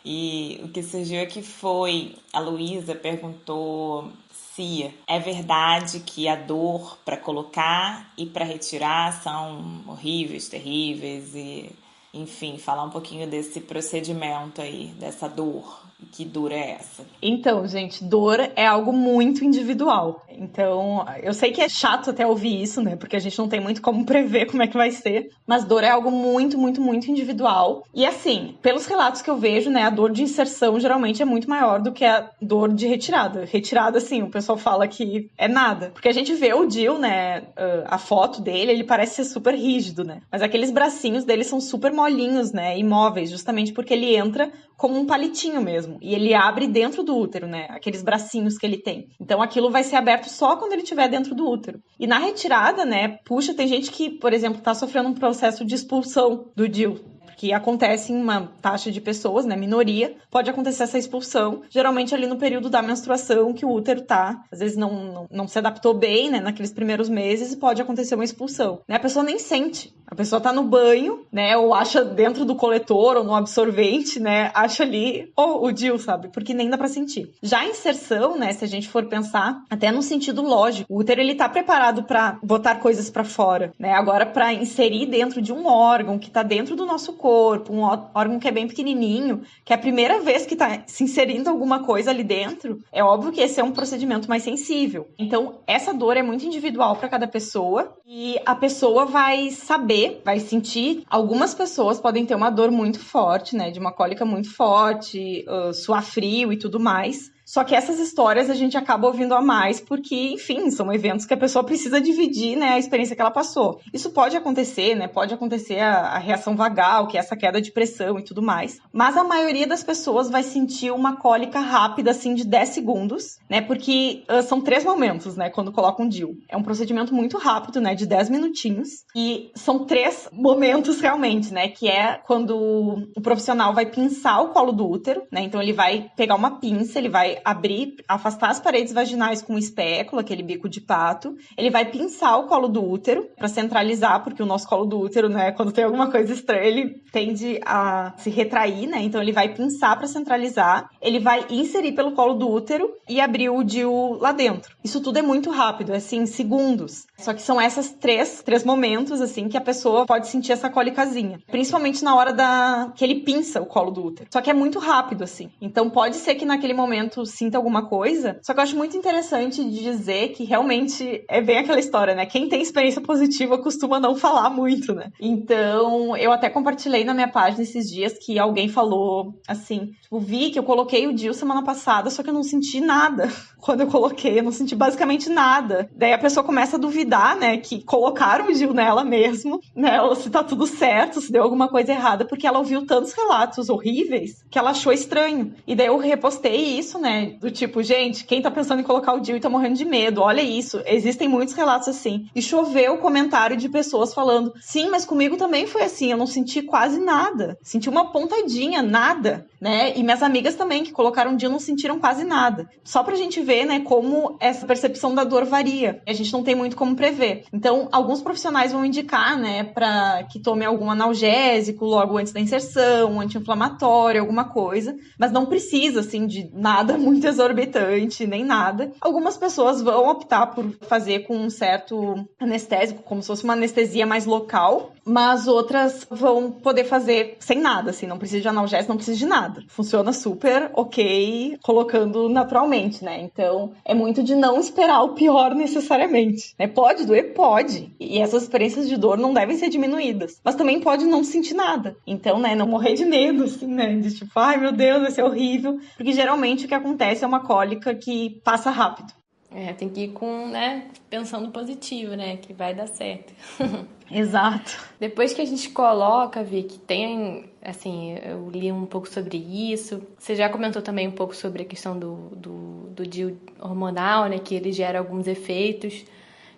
e o que surgiu aqui foi, a Luísa perguntou se é verdade que a dor para colocar e para retirar são horríveis, terríveis e, enfim, falar um pouquinho desse procedimento aí, dessa dor. Que dor é essa? Então, gente, dor é algo muito individual. Então, eu sei que é chato até ouvir isso, né? Porque a gente não tem muito como prever como é que vai ser. Mas dor é algo muito, muito, muito individual. E assim, pelos relatos que eu vejo, né? A dor de inserção geralmente é muito maior do que a dor de retirada. Retirada, assim, o pessoal fala que é nada. Porque a gente vê o DIU, né? A foto dele, ele parece ser super rígido, né? Mas aqueles bracinhos dele são super molinhos, né? Imóveis, justamente porque ele entra como um palitinho mesmo. E ele abre dentro do útero, né? Aqueles bracinhos que ele tem. Então, aquilo vai ser aberto só quando ele estiver dentro do útero. E na retirada, né? Puxa, tem gente que, por exemplo, tá sofrendo um processo de expulsão do DIU. Que acontece em uma taxa de pessoas, né, minoria, pode acontecer essa expulsão, geralmente ali no período da menstruação, que o útero tá, às vezes não se adaptou bem, né, naqueles primeiros meses, e pode acontecer uma expulsão, né, a pessoa nem sente, a pessoa tá no banho, né, ou acha dentro do coletor, ou no absorvente, né, acha ali, o DIU, sabe, porque nem dá pra sentir. Já a inserção, né, se a gente for pensar, até no sentido lógico, o útero, ele tá preparado pra botar coisas pra fora, né, agora pra inserir dentro de um órgão que tá dentro do nosso corpo, corpo, um órgão que é bem pequenininho, que é a primeira vez que tá se inserindo alguma coisa ali dentro, é óbvio que esse é um procedimento mais sensível. Então, essa dor é muito individual para cada pessoa e a pessoa vai saber, vai sentir. Algumas pessoas podem ter uma dor muito forte, né, de uma cólica muito forte, suar frio e tudo mais. Só que essas histórias a gente acaba ouvindo a mais porque, enfim, são eventos que a pessoa precisa dividir, né, a experiência que ela passou. Isso pode acontecer, né, pode acontecer a reação vagal, que é essa queda de pressão e tudo mais. Mas a maioria das pessoas vai sentir uma cólica rápida, assim, de 10 segundos, né, porque são 3 momentos, né, quando coloca um DIU. É um procedimento muito rápido, né, de 10 minutinhos. E são 3 momentos realmente, né, que é quando o profissional vai pinçar o colo do útero, né, então ele vai pegar uma pinça, ele vai abrir, afastar as paredes vaginais com um espéculo, aquele bico de pato. Ele vai pinçar o colo do útero para centralizar, porque o nosso colo do útero, né, quando tem alguma coisa estranha, ele tende a se retrair, né? Então ele vai pinçar para centralizar. Ele vai inserir pelo colo do útero e abrir o DIU lá dentro. Isso tudo é muito rápido, é assim, segundos. Só que são essas três momentos, assim, que a pessoa pode sentir essa cólicazinha. Principalmente na hora que ele pinça o colo do útero. Só que é muito rápido, assim. Então pode ser que naquele momento sinta alguma coisa, só que eu acho muito interessante de dizer que realmente é bem aquela história, né? Quem tem experiência positiva costuma não falar muito, né? Então, eu até compartilhei na minha página esses dias que alguém falou assim, tipo, vi que eu coloquei o DIU semana passada, só que eu não senti nada quando eu coloquei, eu não senti basicamente nada. Daí a pessoa começa a duvidar, né, que colocaram o DIU nela mesmo, né, ou se tá tudo certo, se deu alguma coisa errada, porque ela ouviu tantos relatos horríveis que ela achou estranho. E daí eu repostei isso, né, do tipo, gente, quem tá pensando em colocar o DIU e tá morrendo de medo, olha isso, existem muitos relatos assim. E choveu comentário de pessoas falando, sim, mas comigo também foi assim, eu não senti quase nada, senti uma pontadinha, nada, né? E minhas amigas também, que colocaram DIU, não sentiram quase nada. Só pra gente ver, né, como essa percepção da dor varia. A gente não tem muito como prever. Então, alguns profissionais vão indicar, né, pra que tome algum analgésico logo antes da inserção, um anti-inflamatório, alguma coisa, mas não precisa, assim, de nada muito exorbitante, nem nada. Algumas pessoas vão optar por fazer com um certo anestésico, como se fosse uma anestesia mais local, mas outras vão poder fazer sem nada, assim, não precisa de analgésico, não precisa de nada. Funciona super ok, colocando naturalmente, né? Então, é muito de não esperar o pior necessariamente, né? Pode doer? Pode. E essas experiências de dor não devem ser diminuídas. Mas também pode não sentir nada. Então, né, não morrer de medo, assim, né? De tipo, ai meu Deus, vai ser horrível. Porque geralmente o que acontece é uma cólica que passa rápido. Tem que ir com, né, pensando positivo, né, que vai dar certo. Exato. Depois que a gente coloca, Vi, que tem, assim, eu li um pouco sobre isso. Você já comentou também um pouco sobre a questão do DIU hormonal, né, que ele gera alguns efeitos.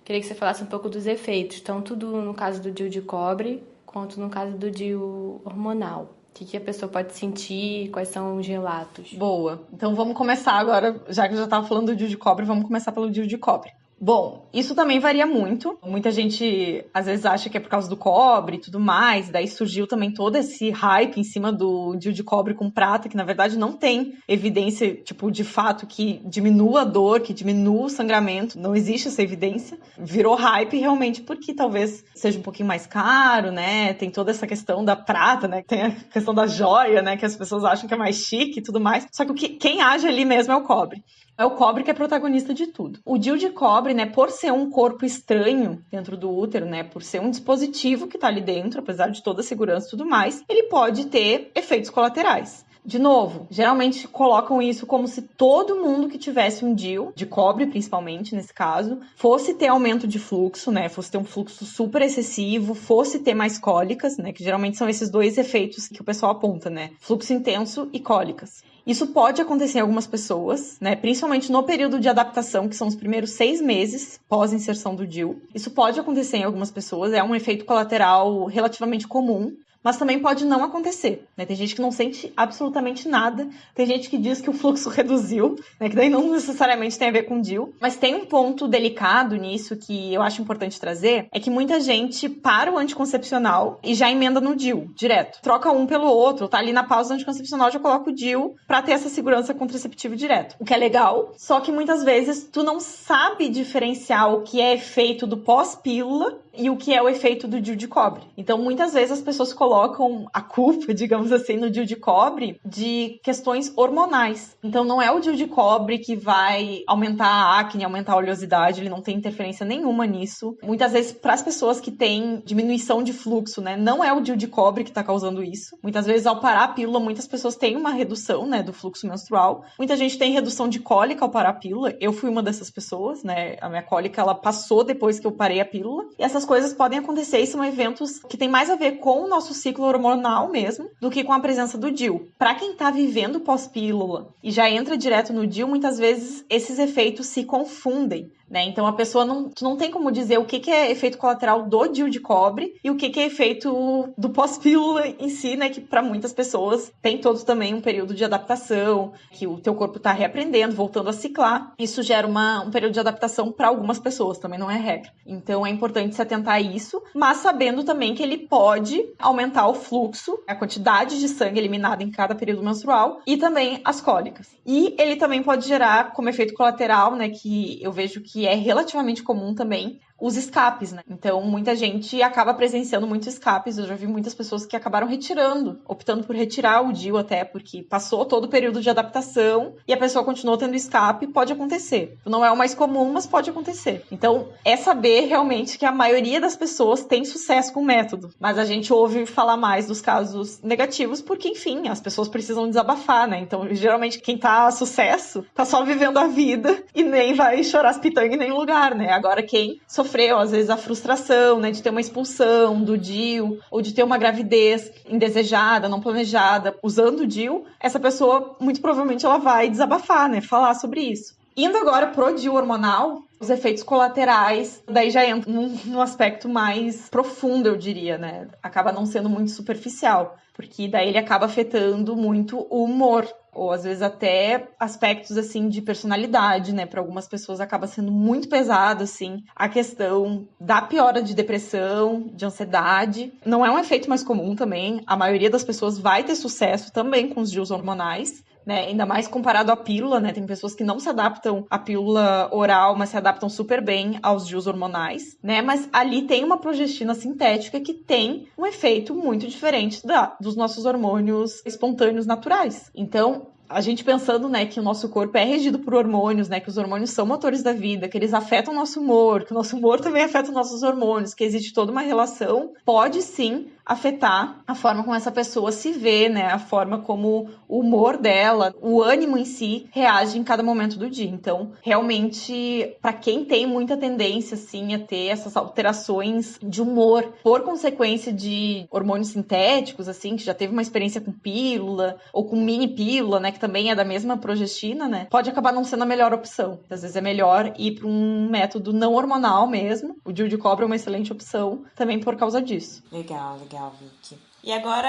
Queria que você falasse um pouco dos efeitos, tanto no caso do DIU de cobre, quanto no caso do DIU hormonal. O que a pessoa pode sentir? Quais são os relatos? Boa. Então vamos começar agora, já que eu já estava falando do DIU de cobre, vamos começar pelo DIU de cobre. Bom, isso também varia muito. Muita gente às vezes acha que é por causa do cobre e tudo mais. Daí surgiu também todo esse hype em cima do DIU de cobre com prata, que na verdade não tem evidência, tipo, de fato que diminua a dor, que diminua o sangramento. Não existe essa evidência. Virou hype realmente porque talvez seja um pouquinho mais caro, né? Tem toda essa questão da prata, né? Tem a questão da joia, né? Que as pessoas acham que é mais chique e tudo mais. Só que quem age ali mesmo é o cobre. É o cobre que é protagonista de tudo. O DIU de cobre, né, por ser um corpo estranho dentro do útero, né, por ser um dispositivo que tá ali dentro, apesar de toda a segurança e tudo mais, ele pode ter efeitos colaterais. De novo, geralmente colocam isso como se todo mundo que tivesse um DIU, de cobre principalmente nesse caso, fosse ter aumento de fluxo, né, fosse ter um fluxo super excessivo, fosse ter mais cólicas, né, que geralmente são esses dois efeitos que o pessoal aponta, né, fluxo intenso e cólicas. Isso pode acontecer em algumas pessoas, né? Principalmente no período de adaptação, que são os primeiros 6 meses pós-inserção do DIU. Isso pode acontecer em algumas pessoas, é um efeito colateral relativamente comum, mas também pode não acontecer, né? Tem gente que não sente absolutamente nada, tem gente que diz que o fluxo reduziu, né? Que daí não necessariamente tem a ver com DIU, mas tem um ponto delicado nisso que eu acho importante trazer, é que muita gente para o anticoncepcional e já emenda no DIU, direto. Troca um pelo outro, tá ali na pausa do anticoncepcional, já coloca o DIU pra ter essa segurança contraceptiva direto, o que é legal, só que muitas vezes tu não sabe diferenciar o que é efeito do pós-pílula e o que é o efeito do DIU de cobre. Então, muitas vezes as pessoas colocam a culpa, digamos assim, no DIU de cobre de questões hormonais. Então, não é o DIU de cobre que vai aumentar a acne, aumentar a oleosidade, ele não tem interferência nenhuma nisso. Muitas vezes, para as pessoas que têm diminuição de fluxo, né, não é o DIU de cobre que está causando isso. Muitas vezes, ao parar a pílula, muitas pessoas têm uma redução, né, do fluxo menstrual. Muita gente tem redução de cólica ao parar a pílula. Eu fui uma dessas pessoas, né? A minha cólica, ela passou depois que eu parei a pílula. E essas coisas podem acontecer e são eventos que têm mais a ver com o nosso ciclo hormonal mesmo, do que com a presença do DIU. Para quem tá vivendo pós-pílula e já entra direto no DIU, muitas vezes esses efeitos se confundem, né? Então a pessoa não tem como dizer o que é efeito colateral do DIU de cobre e o que é efeito do pós-pílula em si, né? Que para muitas pessoas tem todo também um período de adaptação, que o teu corpo tá reaprendendo, voltando a ciclar. Isso gera um período de adaptação para algumas pessoas, também não é regra. Então é importante se atentar a isso, mas sabendo também que ele pode aumentar o fluxo, a quantidade de sangue eliminada em cada período menstrual e também as cólicas. E ele também pode gerar como efeito colateral, né, que eu vejo que é relativamente comum também, os escapes, né? Então, muita gente acaba presenciando muitos escapes. Eu já vi muitas pessoas que acabaram retirando, optando por retirar o DIU até, porque passou todo o período de adaptação e a pessoa continuou tendo escape, pode acontecer. Não é o mais comum, mas pode acontecer. Então, é saber realmente que a maioria das pessoas tem sucesso com o método. Mas a gente ouve falar mais dos casos negativos, porque, enfim, as pessoas precisam desabafar, né? Então, geralmente, quem tá a sucesso, tá só vivendo a vida e nem vai chorar as pitangas em nenhum lugar, né? Agora, quem sofreu, às vezes, a frustração, né, de ter uma expulsão do DIU, ou de ter uma gravidez indesejada, não planejada, usando o DIU, essa pessoa, muito provavelmente, ela vai desabafar, né, falar sobre isso. Indo agora pro DIU hormonal, os efeitos colaterais, daí já entra num aspecto mais profundo, eu diria, né, acaba não sendo muito superficial, porque daí ele acaba afetando muito o humor, ou às vezes até aspectos, assim, de personalidade, né? Para algumas pessoas acaba sendo muito pesado, assim, a questão da piora de depressão, de ansiedade. Não é um efeito mais comum também. A maioria das pessoas vai ter sucesso também com os DIUs hormonais, né? Ainda mais comparado à pílula, né? Tem pessoas que não se adaptam à pílula oral, mas se adaptam super bem aos DIUs hormonais, né? Mas ali tem uma progestina sintética que tem um efeito muito diferente dos nossos hormônios espontâneos naturais. Então, a gente pensando, né, que o nosso corpo é regido por hormônios, né, que os hormônios são motores da vida, que eles afetam o nosso humor, que o nosso humor também afeta os nossos hormônios, que existe toda uma relação, pode sim afetar a forma como essa pessoa se vê, né, a forma como o humor dela, o ânimo em si reage em cada momento do dia. Então, realmente, para quem tem muita tendência, assim, a ter essas alterações de humor por consequência de hormônios sintéticos, assim, que já teve uma experiência com pílula ou com mini pílula, né, que também é da mesma progestina, né, pode acabar não sendo a melhor opção. Às vezes é melhor ir para um método não hormonal mesmo. O DIU de cobre é uma excelente opção também por causa disso. Legal, Vicky. E agora,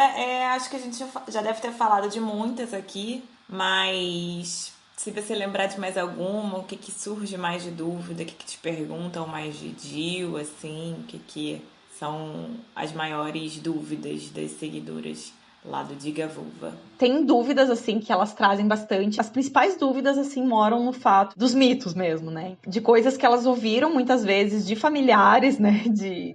acho que a gente já deve ter falado de muitas aqui, mas se você lembrar de mais alguma, o que surge mais de dúvida, o que te perguntam mais de DIU, assim, o que são as maiores dúvidas das seguidoras lá do Diga Vulva? Tem dúvidas, assim, que elas trazem bastante. As principais dúvidas, assim, moram no fato dos mitos mesmo, né? De coisas que elas ouviram muitas vezes de familiares, né?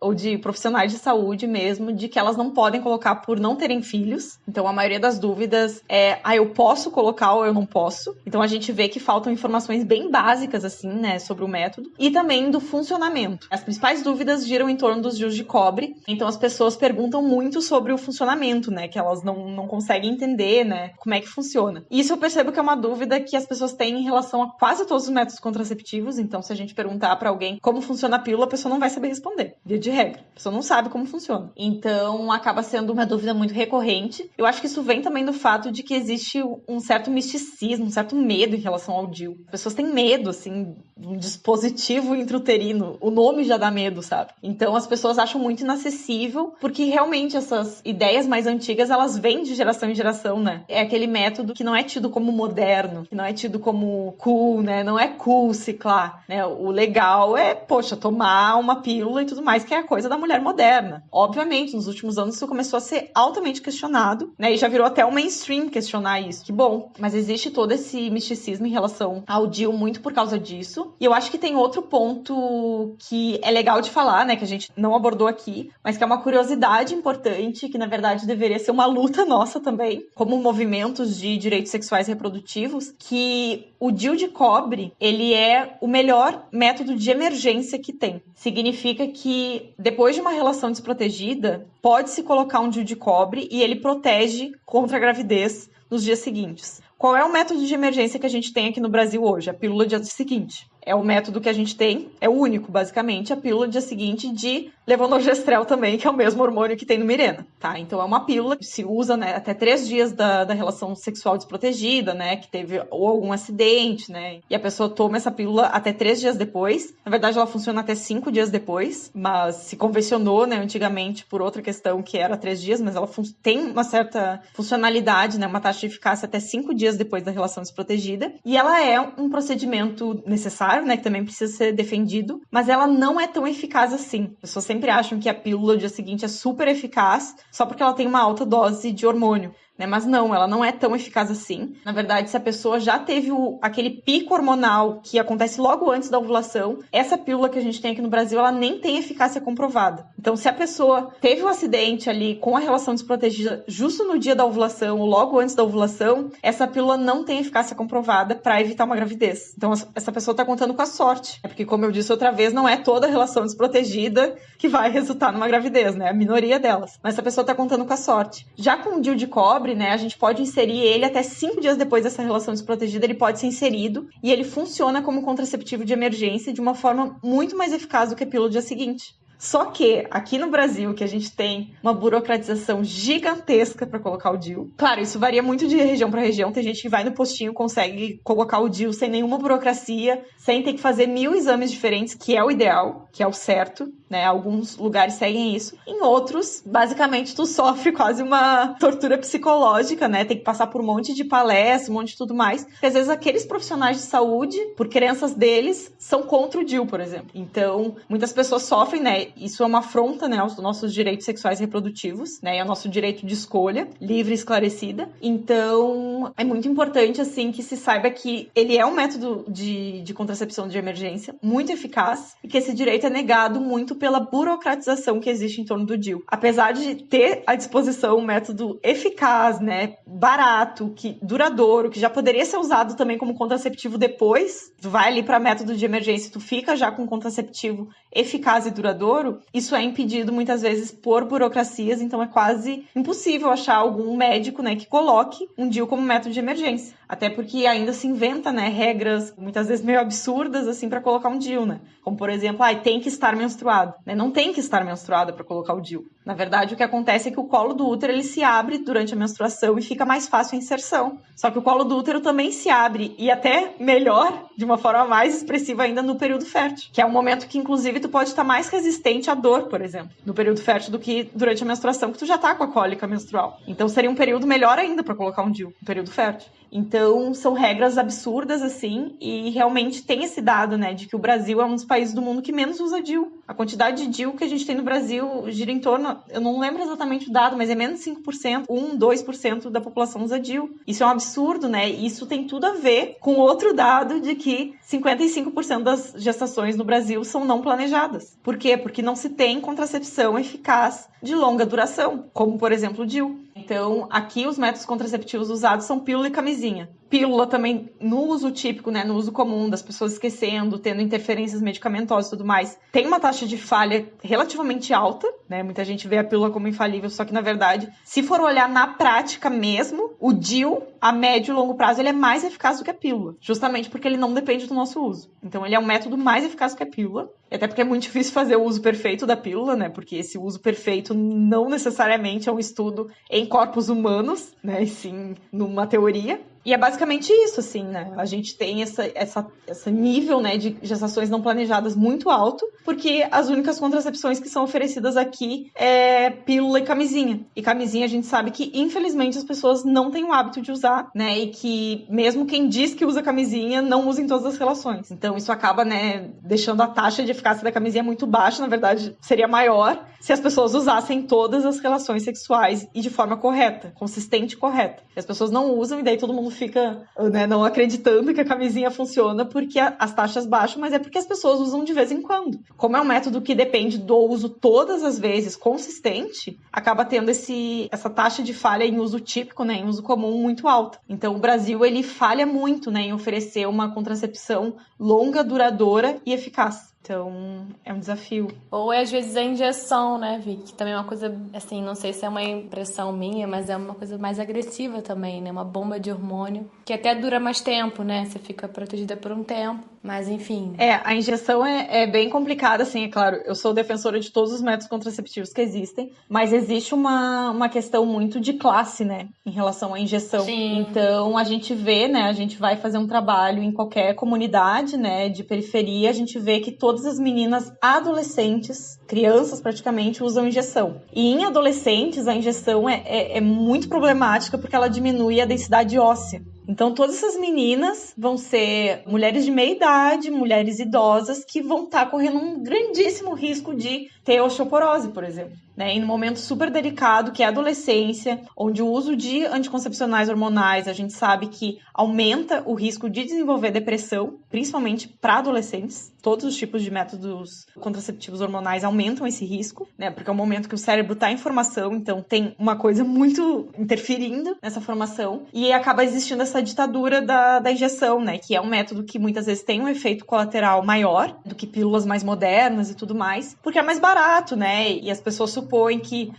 Ou de profissionais de saúde mesmo, de que elas não podem colocar por não terem filhos. Então, a maioria das dúvidas é, eu posso colocar ou eu não posso? Então, a gente vê que faltam informações bem básicas, assim, né? Sobre o método. E também do funcionamento. As principais dúvidas giram em torno dos DIUs de cobre. Então, as pessoas perguntam muito sobre o funcionamento, né? Que elas não conseguem entender, né, como é que funciona. Isso eu percebo que é uma dúvida que as pessoas têm em relação a quase todos os métodos contraceptivos. Então, se a gente perguntar pra alguém como funciona a pílula, a pessoa não vai saber responder, via de regra. A pessoa não sabe como funciona. Então, acaba sendo uma dúvida muito recorrente. Eu acho que isso vem também do fato de que existe um certo misticismo, um certo medo em relação ao DIU. As pessoas têm medo, assim, de um dispositivo intrauterino. O nome já dá medo, sabe? Então, as pessoas acham muito inacessível, porque realmente essas ideias mais antigas, elas elas vêm de geração em geração, né? É aquele método que não é tido como moderno, que não é tido como cool, né? Não é cool ciclar, né? O legal é, poxa, tomar uma pílula e tudo mais, que é a coisa da mulher moderna. Obviamente, nos últimos anos isso começou a ser altamente questionado, né? E já virou até o mainstream questionar isso. Que bom. Mas existe todo esse misticismo em relação ao DIU muito por causa disso. E eu acho que tem outro ponto que é legal de falar, né? Que a gente não abordou aqui, mas que é uma curiosidade importante, que na verdade deveria ser uma luta nossa também, como movimentos de direitos sexuais e reprodutivos, que o DIU de cobre, ele é o melhor método de emergência que tem. Significa que depois de uma relação desprotegida, pode-se colocar um DIU de cobre e ele protege contra a gravidez nos dias seguintes. Qual é o método de emergência que a gente tem aqui no Brasil hoje? A pílula dia seguinte. É o método que a gente tem, é o único, basicamente, a pílula dia seguinte de levonorgestrel também, que é o mesmo hormônio que tem no Mirena, tá? Então é uma pílula que se usa, né, até 3 dias da relação sexual desprotegida, né, que teve ou algum acidente, né, e a pessoa toma essa pílula até 3 dias depois. Na verdade, ela funciona até 5 dias depois, mas se convencionou, né, antigamente por outra questão que era 3 dias, mas ela tem uma certa funcionalidade, né, uma taxa de eficácia até 5 dias depois da relação desprotegida, e ela é um procedimento necessário, né, que também precisa ser defendido, mas ela não é tão eficaz assim. As pessoas sempre acham que a pílula do dia seguinte é super eficaz só porque ela tem uma alta dose de hormônio, né? Mas não, ela não é tão eficaz assim. Na verdade, se a pessoa já teve aquele pico hormonal que acontece logo antes da ovulação, essa pílula que a gente tem aqui no Brasil, ela nem tem eficácia comprovada. Então, se a pessoa teve um acidente ali com a relação desprotegida justo no dia da ovulação ou logo antes da ovulação, essa pílula não tem eficácia comprovada para evitar uma gravidez. Então, essa pessoa está contando com a sorte. É porque, como eu disse outra vez, não é toda relação desprotegida que vai resultar numa gravidez, né? A minoria delas. Mas essa pessoa está contando com a sorte. Já com o DIU de cobre, né, a gente pode inserir ele até 5 dias depois dessa relação desprotegida, ele pode ser inserido e ele funciona como contraceptivo de emergência de uma forma muito mais eficaz do que a pílula do dia seguinte. Só que aqui no Brasil, que a gente tem uma burocratização gigantesca para colocar o DIU. Claro, isso varia muito de região para região. Tem gente que vai no postinho e consegue colocar o DIU sem nenhuma burocracia, sem ter que fazer 1000 exames diferentes, que é o ideal, que é o certo, né? Alguns lugares seguem isso. Em outros, basicamente, tu sofre quase uma tortura psicológica, né? Tem que passar por um monte de palestras, um monte de tudo mais. Porque às vezes aqueles profissionais de saúde, por crenças deles, são contra o DIU, por exemplo. Então, muitas pessoas sofrem, né? Isso é uma afronta, né, aos nossos direitos sexuais e reprodutivos, né, e ao nosso direito de escolha, livre e esclarecida. Então, é muito importante, assim, que se saiba que ele é um método de contracepção de emergência muito eficaz e que esse direito é negado muito pela burocratização que existe em torno do DIU. Apesar de ter à disposição um método eficaz, né, barato, duradouro, que já poderia ser usado também como contraceptivo depois, tu vai ali para método de emergência, tu fica já com um contraceptivo eficaz e duradouro, isso é impedido muitas vezes por burocracias, então é quase impossível achar algum médico, né, que coloque um DIU como método de emergência. Até porque ainda se inventa, né, regras muitas vezes meio absurdas assim para colocar um DIU, né? Como por exemplo, tem que estar menstruado, né? Não tem que estar menstruada para colocar o DIU. Na verdade, o que acontece é que o colo do útero ele se abre durante a menstruação e fica mais fácil a inserção. Só que o colo do útero também se abre e até melhor, de uma forma mais expressiva ainda no período fértil, que é um momento que inclusive tu pode estar mais resistente à dor, por exemplo, no período fértil do que durante a menstruação, que tu já tá com a cólica menstrual. Então seria um período melhor ainda para colocar um DIU, um período fértil. Então, são regras absurdas, assim, e realmente tem esse dado, né, de que o Brasil é um dos países do mundo que menos usa DIU. A quantidade de DIU que a gente tem no Brasil gira em torno, eu não lembro exatamente o dado, mas é menos de 5%, 2% da população usa DIU. Isso é um absurdo, né, e isso tem tudo a ver com outro dado de que 55% das gestações no Brasil são não planejadas. Por quê? Porque não se tem contracepção eficaz de longa duração, como, por exemplo, o DIU. Então, aqui os métodos contraceptivos usados são pílula e camisinha. Pílula também no uso típico, né, no uso comum, das pessoas esquecendo, tendo interferências medicamentosas e tudo mais, tem uma taxa de falha relativamente alta, né? Muita gente vê a pílula como infalível, só que na verdade, se for olhar na prática mesmo, o DIU, a médio e longo prazo, ele é mais eficaz do que a pílula, justamente porque ele não depende do nosso uso. Então, ele é um método mais eficaz do que a pílula, até porque é muito difícil fazer o uso perfeito da pílula, né? Porque esse uso perfeito não necessariamente é um estudo em corpos humanos, né? E sim numa teoria. E é basicamente isso, assim, né? A gente tem esse nível, né, de gestações não planejadas muito alto, porque as únicas contracepções que são oferecidas aqui é pílula e camisinha. E camisinha a gente sabe que, infelizmente, as pessoas não têm o hábito de usar, né? E que mesmo quem diz que usa camisinha, não usa em todas as relações. Então isso acaba, né, deixando a taxa de eficácia da camisinha muito baixa. Na verdade, seria maior se as pessoas usassem todas as relações sexuais e de forma correta, consistente e correta. E as pessoas não usam e daí todo mundo fica, né, não acreditando que a camisinha funciona porque as taxas baixam, mas é porque as pessoas usam de vez em quando. Como é um método que depende do uso todas as vezes, consistente, acaba tendo essa taxa de falha em uso típico, né, em uso comum muito alta. Então o Brasil, ele falha muito, né, em oferecer uma contracepção longa, duradoura e eficaz. Então, é um desafio. Ou às vezes a injeção, né, Vicky? Também é uma coisa, assim, não sei se é uma impressão minha, mas é uma coisa mais agressiva também, né? Uma bomba de hormônio, que até dura mais tempo, né? Você fica protegida por um tempo, mas enfim. A injeção é bem complicada, assim, é claro. Eu sou defensora de todos os métodos contraceptivos que existem, mas existe uma questão muito de classe, né? Em relação à injeção. Sim. Então, a gente vê, né? A gente vai fazer um trabalho em qualquer comunidade, né? De periferia, a gente vê que todas as meninas adolescentes, crianças praticamente, usam injeção. E em adolescentes, a injeção é muito problemática porque ela diminui a densidade óssea. Então, todas essas meninas vão ser mulheres de meia idade, mulheres idosas, que vão estar correndo um grandíssimo risco de ter osteoporose, por exemplo. Né? Em um momento super delicado, que é a adolescência, onde o uso de anticoncepcionais hormonais, a gente sabe que aumenta o risco de desenvolver depressão, principalmente para adolescentes. Todos os tipos de métodos contraceptivos hormonais aumentam esse risco, né? Porque é um momento que o cérebro está em formação, então tem uma coisa muito interferindo nessa formação, e acaba existindo essa ditadura da injeção, né? Que é um método que muitas vezes tem um efeito colateral maior do que pílulas mais modernas e tudo mais, porque é mais barato, né? E as pessoas supõem que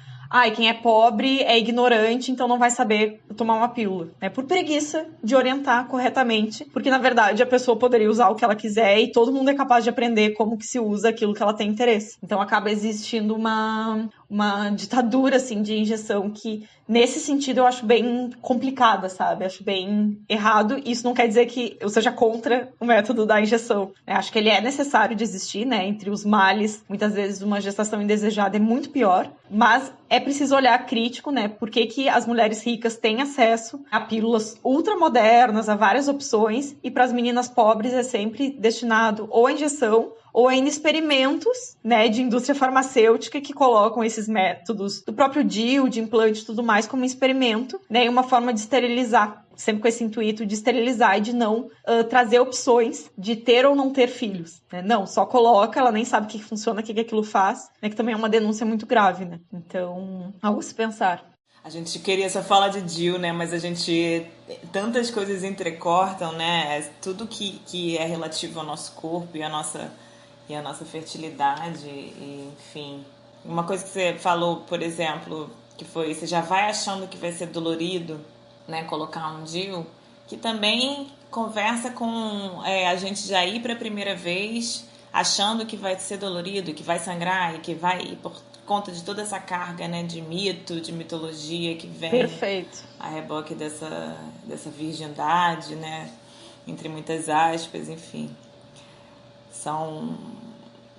quem é pobre é ignorante, então não vai saber tomar uma pílula. É por preguiça de orientar corretamente, porque na verdade a pessoa poderia usar o que ela quiser e todo mundo é capaz de aprender como que se usa aquilo que ela tem interesse. Então acaba existindo uma ditadura, assim, de injeção que, nesse sentido, eu acho bem complicada, sabe? Acho bem errado. Isso não quer dizer que eu seja contra o método da injeção. Acho que ele é necessário de existir, né? Entre os males, muitas vezes uma gestação indesejada é muito pior, mas é preciso olhar crítico, né? Por que as mulheres ricas têm acesso a pílulas ultramodernas, a várias opções, e para as meninas pobres é sempre destinado ou a injeção ou ainda experimentos, né, de indústria farmacêutica que colocam esses métodos do próprio DIU, de implante e tudo mais como um experimento, né, e uma forma de esterilizar, sempre com esse intuito de esterilizar e de não trazer opções de ter ou não ter filhos. Né? Não, só coloca, ela nem sabe o que funciona, o que aquilo faz, né, que também é uma denúncia muito grave, né? Então, algo a se pensar. A gente queria só falar de DIU, né? Mas a gente... Tantas coisas entrecortam, né? Tudo que é relativo ao nosso corpo e à nossa fertilidade, e, enfim. Uma coisa que você falou, por exemplo, que foi, você já vai achando que vai ser dolorido, né, colocar um DIU, que também conversa com a gente já ir para a primeira vez achando que vai ser dolorido, que vai sangrar e que vai, por conta de toda essa carga, né, de mito, de mitologia que vem. Perfeito. A reboque dessa virgindade, né, entre muitas aspas, enfim. São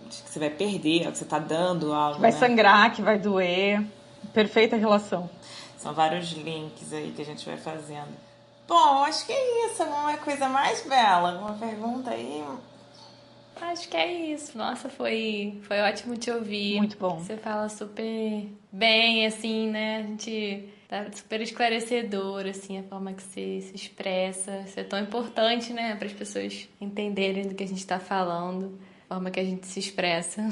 que você vai perder, que você está dando algo, vai, né? Sangrar, que vai doer. Perfeita relação. São vários links aí que a gente vai fazendo. Bom, acho que é isso. Alguma coisa mais, Bela? Alguma pergunta aí? Acho que é isso. Nossa, foi ótimo te ouvir. Muito bom. Você fala super bem, assim, né? A gente tá super esclarecedor, assim, a forma que você se expressa. Isso é tão importante, né? Para as pessoas entenderem do que a gente está falando, a forma que a gente se expressa.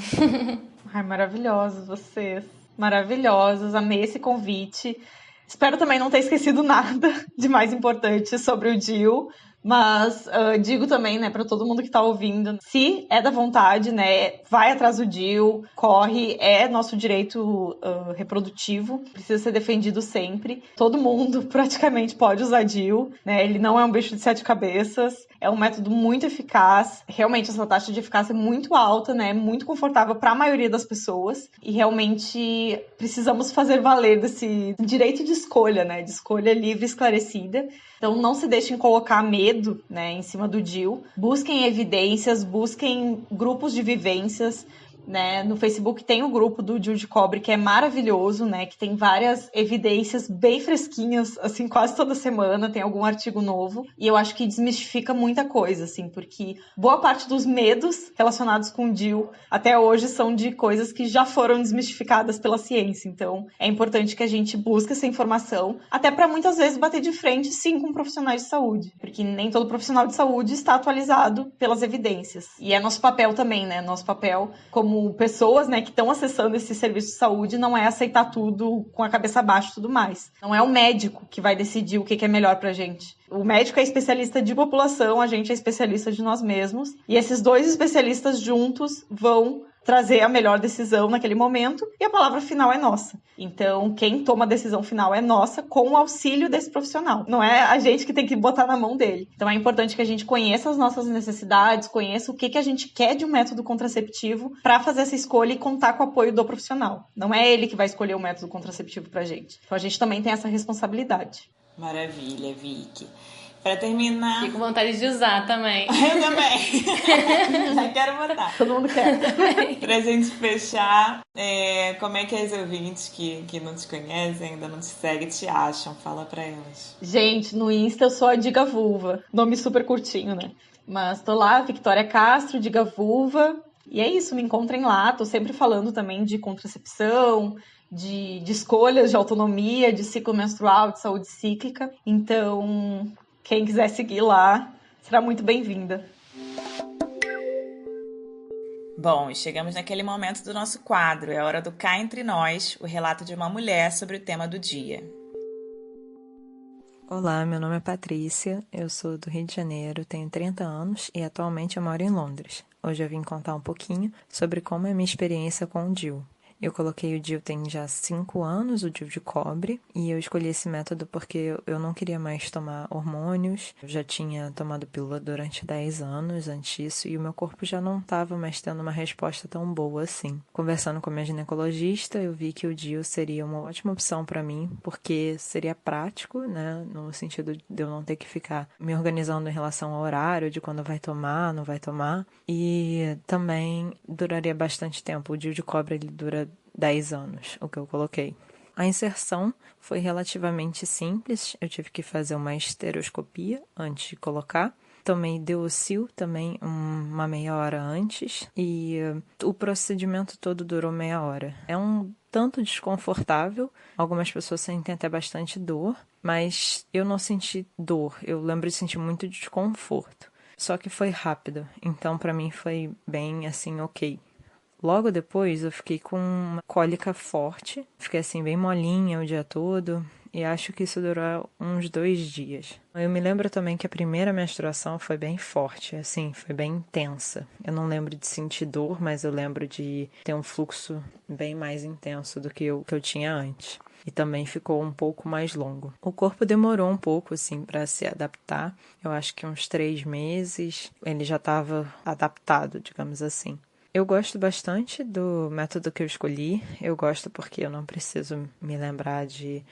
Ai, maravilhosos vocês. Maravilhosos. Amei esse convite. Espero também não ter esquecido nada de mais importante sobre o DIU. Mas digo também, né, para todo mundo que tá ouvindo, se é da vontade, né, vai atrás do DIU, corre, é nosso direito reprodutivo, precisa ser defendido sempre. Todo mundo praticamente pode usar DIU, né, ele não é um bicho de 7 cabeças, é um método muito eficaz, realmente essa taxa de eficácia é muito alta, né, muito confortável para a maioria das pessoas, e realmente precisamos fazer valer desse direito de escolha, né, de escolha livre e esclarecida. Então, não se deixem colocar medo, né, em cima do DIU. Busquem evidências, busquem grupos de vivências, né? No Facebook tem o grupo do DIU de cobre, que é maravilhoso, né? Que tem várias evidências bem fresquinhas, assim, quase toda semana tem algum artigo novo. E eu acho que desmistifica muita coisa, assim, porque boa parte dos medos relacionados com o DIU até hoje são de coisas que já foram desmistificadas pela ciência. Então, é importante que a gente busque essa informação, até para muitas vezes bater de frente, sim, com profissionais de saúde, porque nem todo profissional de saúde está atualizado pelas evidências. E é nosso papel também, né? Nosso papel como pessoas, né, que estão acessando esse serviço de saúde, não é aceitar tudo com a cabeça baixa e tudo mais. Não é o médico que vai decidir o que é melhor pra gente. O médico é especialista de população, a gente é especialista de nós mesmos, e esses dois especialistas juntos vão trazer a melhor decisão naquele momento, e a palavra final é nossa. Então, quem toma a decisão final é nossa, com o auxílio desse profissional. Não é a gente que tem que botar na mão dele. Então, é importante que a gente conheça as nossas necessidades, conheça o que a gente quer de um método contraceptivo para fazer essa escolha e contar com o apoio do profissional. Não é ele que vai escolher o método contraceptivo pra gente. Então, a gente também tem essa responsabilidade. Maravilha, Vicky. Para terminar... Fico com vontade de usar também. Eu também. Já quero botar. Todo mundo quer. Pra gente fechar, como é que as ouvintes que não te conhecem, ainda não te seguem, te acham? Fala pra elas. Gente, no Insta eu sou a Diga Vulva. Nome super curtinho, né? Mas tô lá, Victoria Castro, Diga Vulva. E é isso, me encontrem lá. Tô sempre falando também de contracepção, de escolhas de autonomia, de ciclo menstrual, de saúde cíclica. Então, quem quiser seguir lá, será muito bem-vinda. Bom, e chegamos naquele momento do nosso quadro. É hora do Cá Entre Nós, o relato de uma mulher sobre o tema do dia. Olá, meu nome é Patrícia, eu sou do Rio de Janeiro, tenho 30 anos e atualmente eu moro em Londres. Hoje eu vim contar um pouquinho sobre como é a minha experiência com o DIU. Eu coloquei o DIU tem já 5 anos, o DIU de cobre, e eu escolhi esse método porque eu não queria mais tomar hormônios. Eu já tinha tomado pílula durante 10 anos antes disso e o meu corpo já não estava mais tendo uma resposta tão boa assim. Conversando com a minha ginecologista, eu vi que o DIU seria uma ótima opção para mim, porque seria prático, né, no sentido de eu não ter que ficar me organizando em relação ao horário, de quando vai tomar, não vai tomar, e também duraria bastante tempo. O DIU de cobre, ele dura 10 anos, o que eu coloquei. A inserção foi relativamente simples, eu tive que fazer uma esteroscopia antes de colocar. Tomei Deocil também uma meia hora antes e o procedimento todo durou meia hora. É um tanto desconfortável, algumas pessoas sentem até bastante dor, mas eu não senti dor, eu lembro de sentir muito desconforto. Só que foi rápido, então pra mim foi bem assim, ok. Logo depois eu fiquei com uma cólica forte, fiquei assim bem molinha o dia todo e acho que isso durou uns 2 dias. Eu me lembro também que a primeira menstruação foi bem forte, assim, foi bem intensa. Eu não lembro de sentir dor, mas eu lembro de ter um fluxo bem mais intenso do que eu tinha antes. E também ficou um pouco mais longo. O corpo demorou um pouco, assim, para se adaptar. Eu acho que uns 3 meses ele já estava adaptado, digamos assim. Eu gosto bastante do método que eu escolhi. Eu gosto porque eu não preciso me lembrar de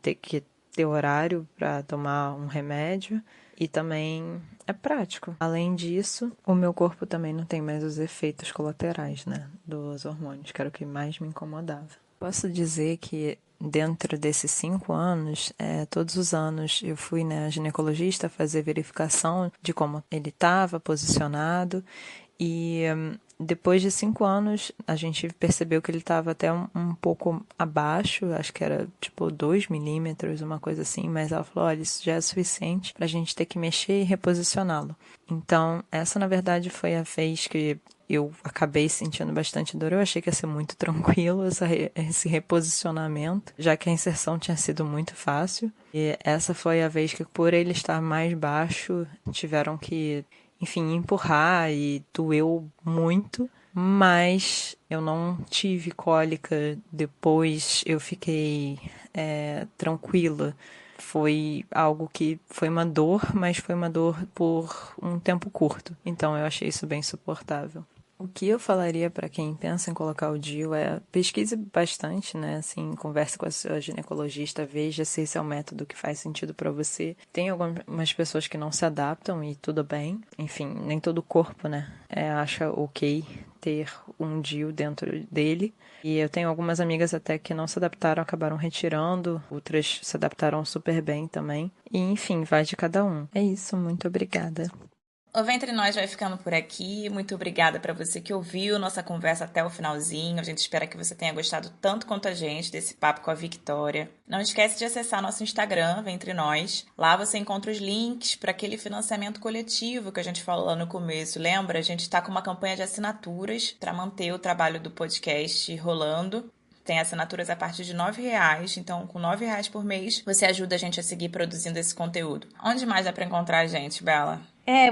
ter que ter horário para tomar um remédio. E também é prático. Além disso, o meu corpo também não tem mais os efeitos colaterais, né, dos hormônios, que era o que mais me incomodava. Posso dizer que dentro desses 5 anos, todos os anos eu fui na ginecologista fazer verificação de como ele estava posicionado e depois de 5 anos, a gente percebeu que ele estava até um pouco abaixo, acho que era tipo 2 milímetros, uma coisa assim, mas ela falou, olha, isso já é suficiente para a gente ter que mexer e reposicioná-lo. Então, essa na verdade foi a vez que eu acabei sentindo bastante dor. Eu achei que ia ser muito tranquilo esse reposicionamento, já que a inserção tinha sido muito fácil. E essa foi a vez que, por ele estar mais baixo, tiveram que, enfim, empurrar e doeu muito. Mas eu não tive cólica depois, eu fiquei tranquila. Foi algo que foi uma dor, mas foi uma dor por um tempo curto. Então eu achei isso bem suportável. O que eu falaria para quem pensa em colocar o DIU é pesquise bastante, né? Assim, converse com a sua ginecologista, veja se esse é o método que faz sentido para você. Tem algumas pessoas que não se adaptam e tudo bem. Enfim, nem todo corpo, né? Acha ok ter um DIU dentro dele. E eu tenho algumas amigas até que não se adaptaram, acabaram retirando. Outras se adaptaram super bem também. E, enfim, vai de cada um. É isso, muito obrigada. O Ventre Nós vai ficando por aqui. Muito obrigada para você que ouviu nossa conversa até o finalzinho. A gente espera que você tenha gostado tanto quanto a gente desse papo com a Victória. Não esquece de acessar nosso Instagram, Ventre Nós. Lá você encontra os links para aquele financiamento coletivo que a gente falou lá no começo. Lembra? A gente está com uma campanha de assinaturas para manter o trabalho do podcast rolando. Tem assinaturas a partir de R$9, então com R$9 por mês você ajuda a gente a seguir produzindo esse conteúdo. Onde mais dá para encontrar a gente, Bela?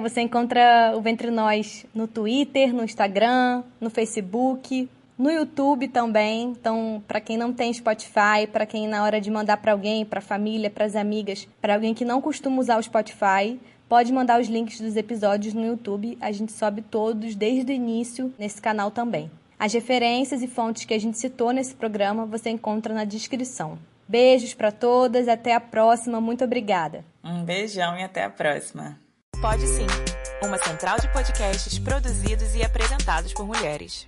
Você encontra o Ventre Nós no Twitter, no Instagram, no Facebook, no YouTube também. Então, para quem não tem Spotify, para quem na hora de mandar para alguém, para a família, para as amigas, para alguém que não costuma usar o Spotify, pode mandar os links dos episódios no YouTube. A gente sobe todos desde o início nesse canal também. As referências e fontes que a gente citou nesse programa você encontra na descrição. Beijos para todas, até a próxima. Muito obrigada. Um beijão e até a próxima. Pode Sim, uma central de podcasts produzidos e apresentados por mulheres.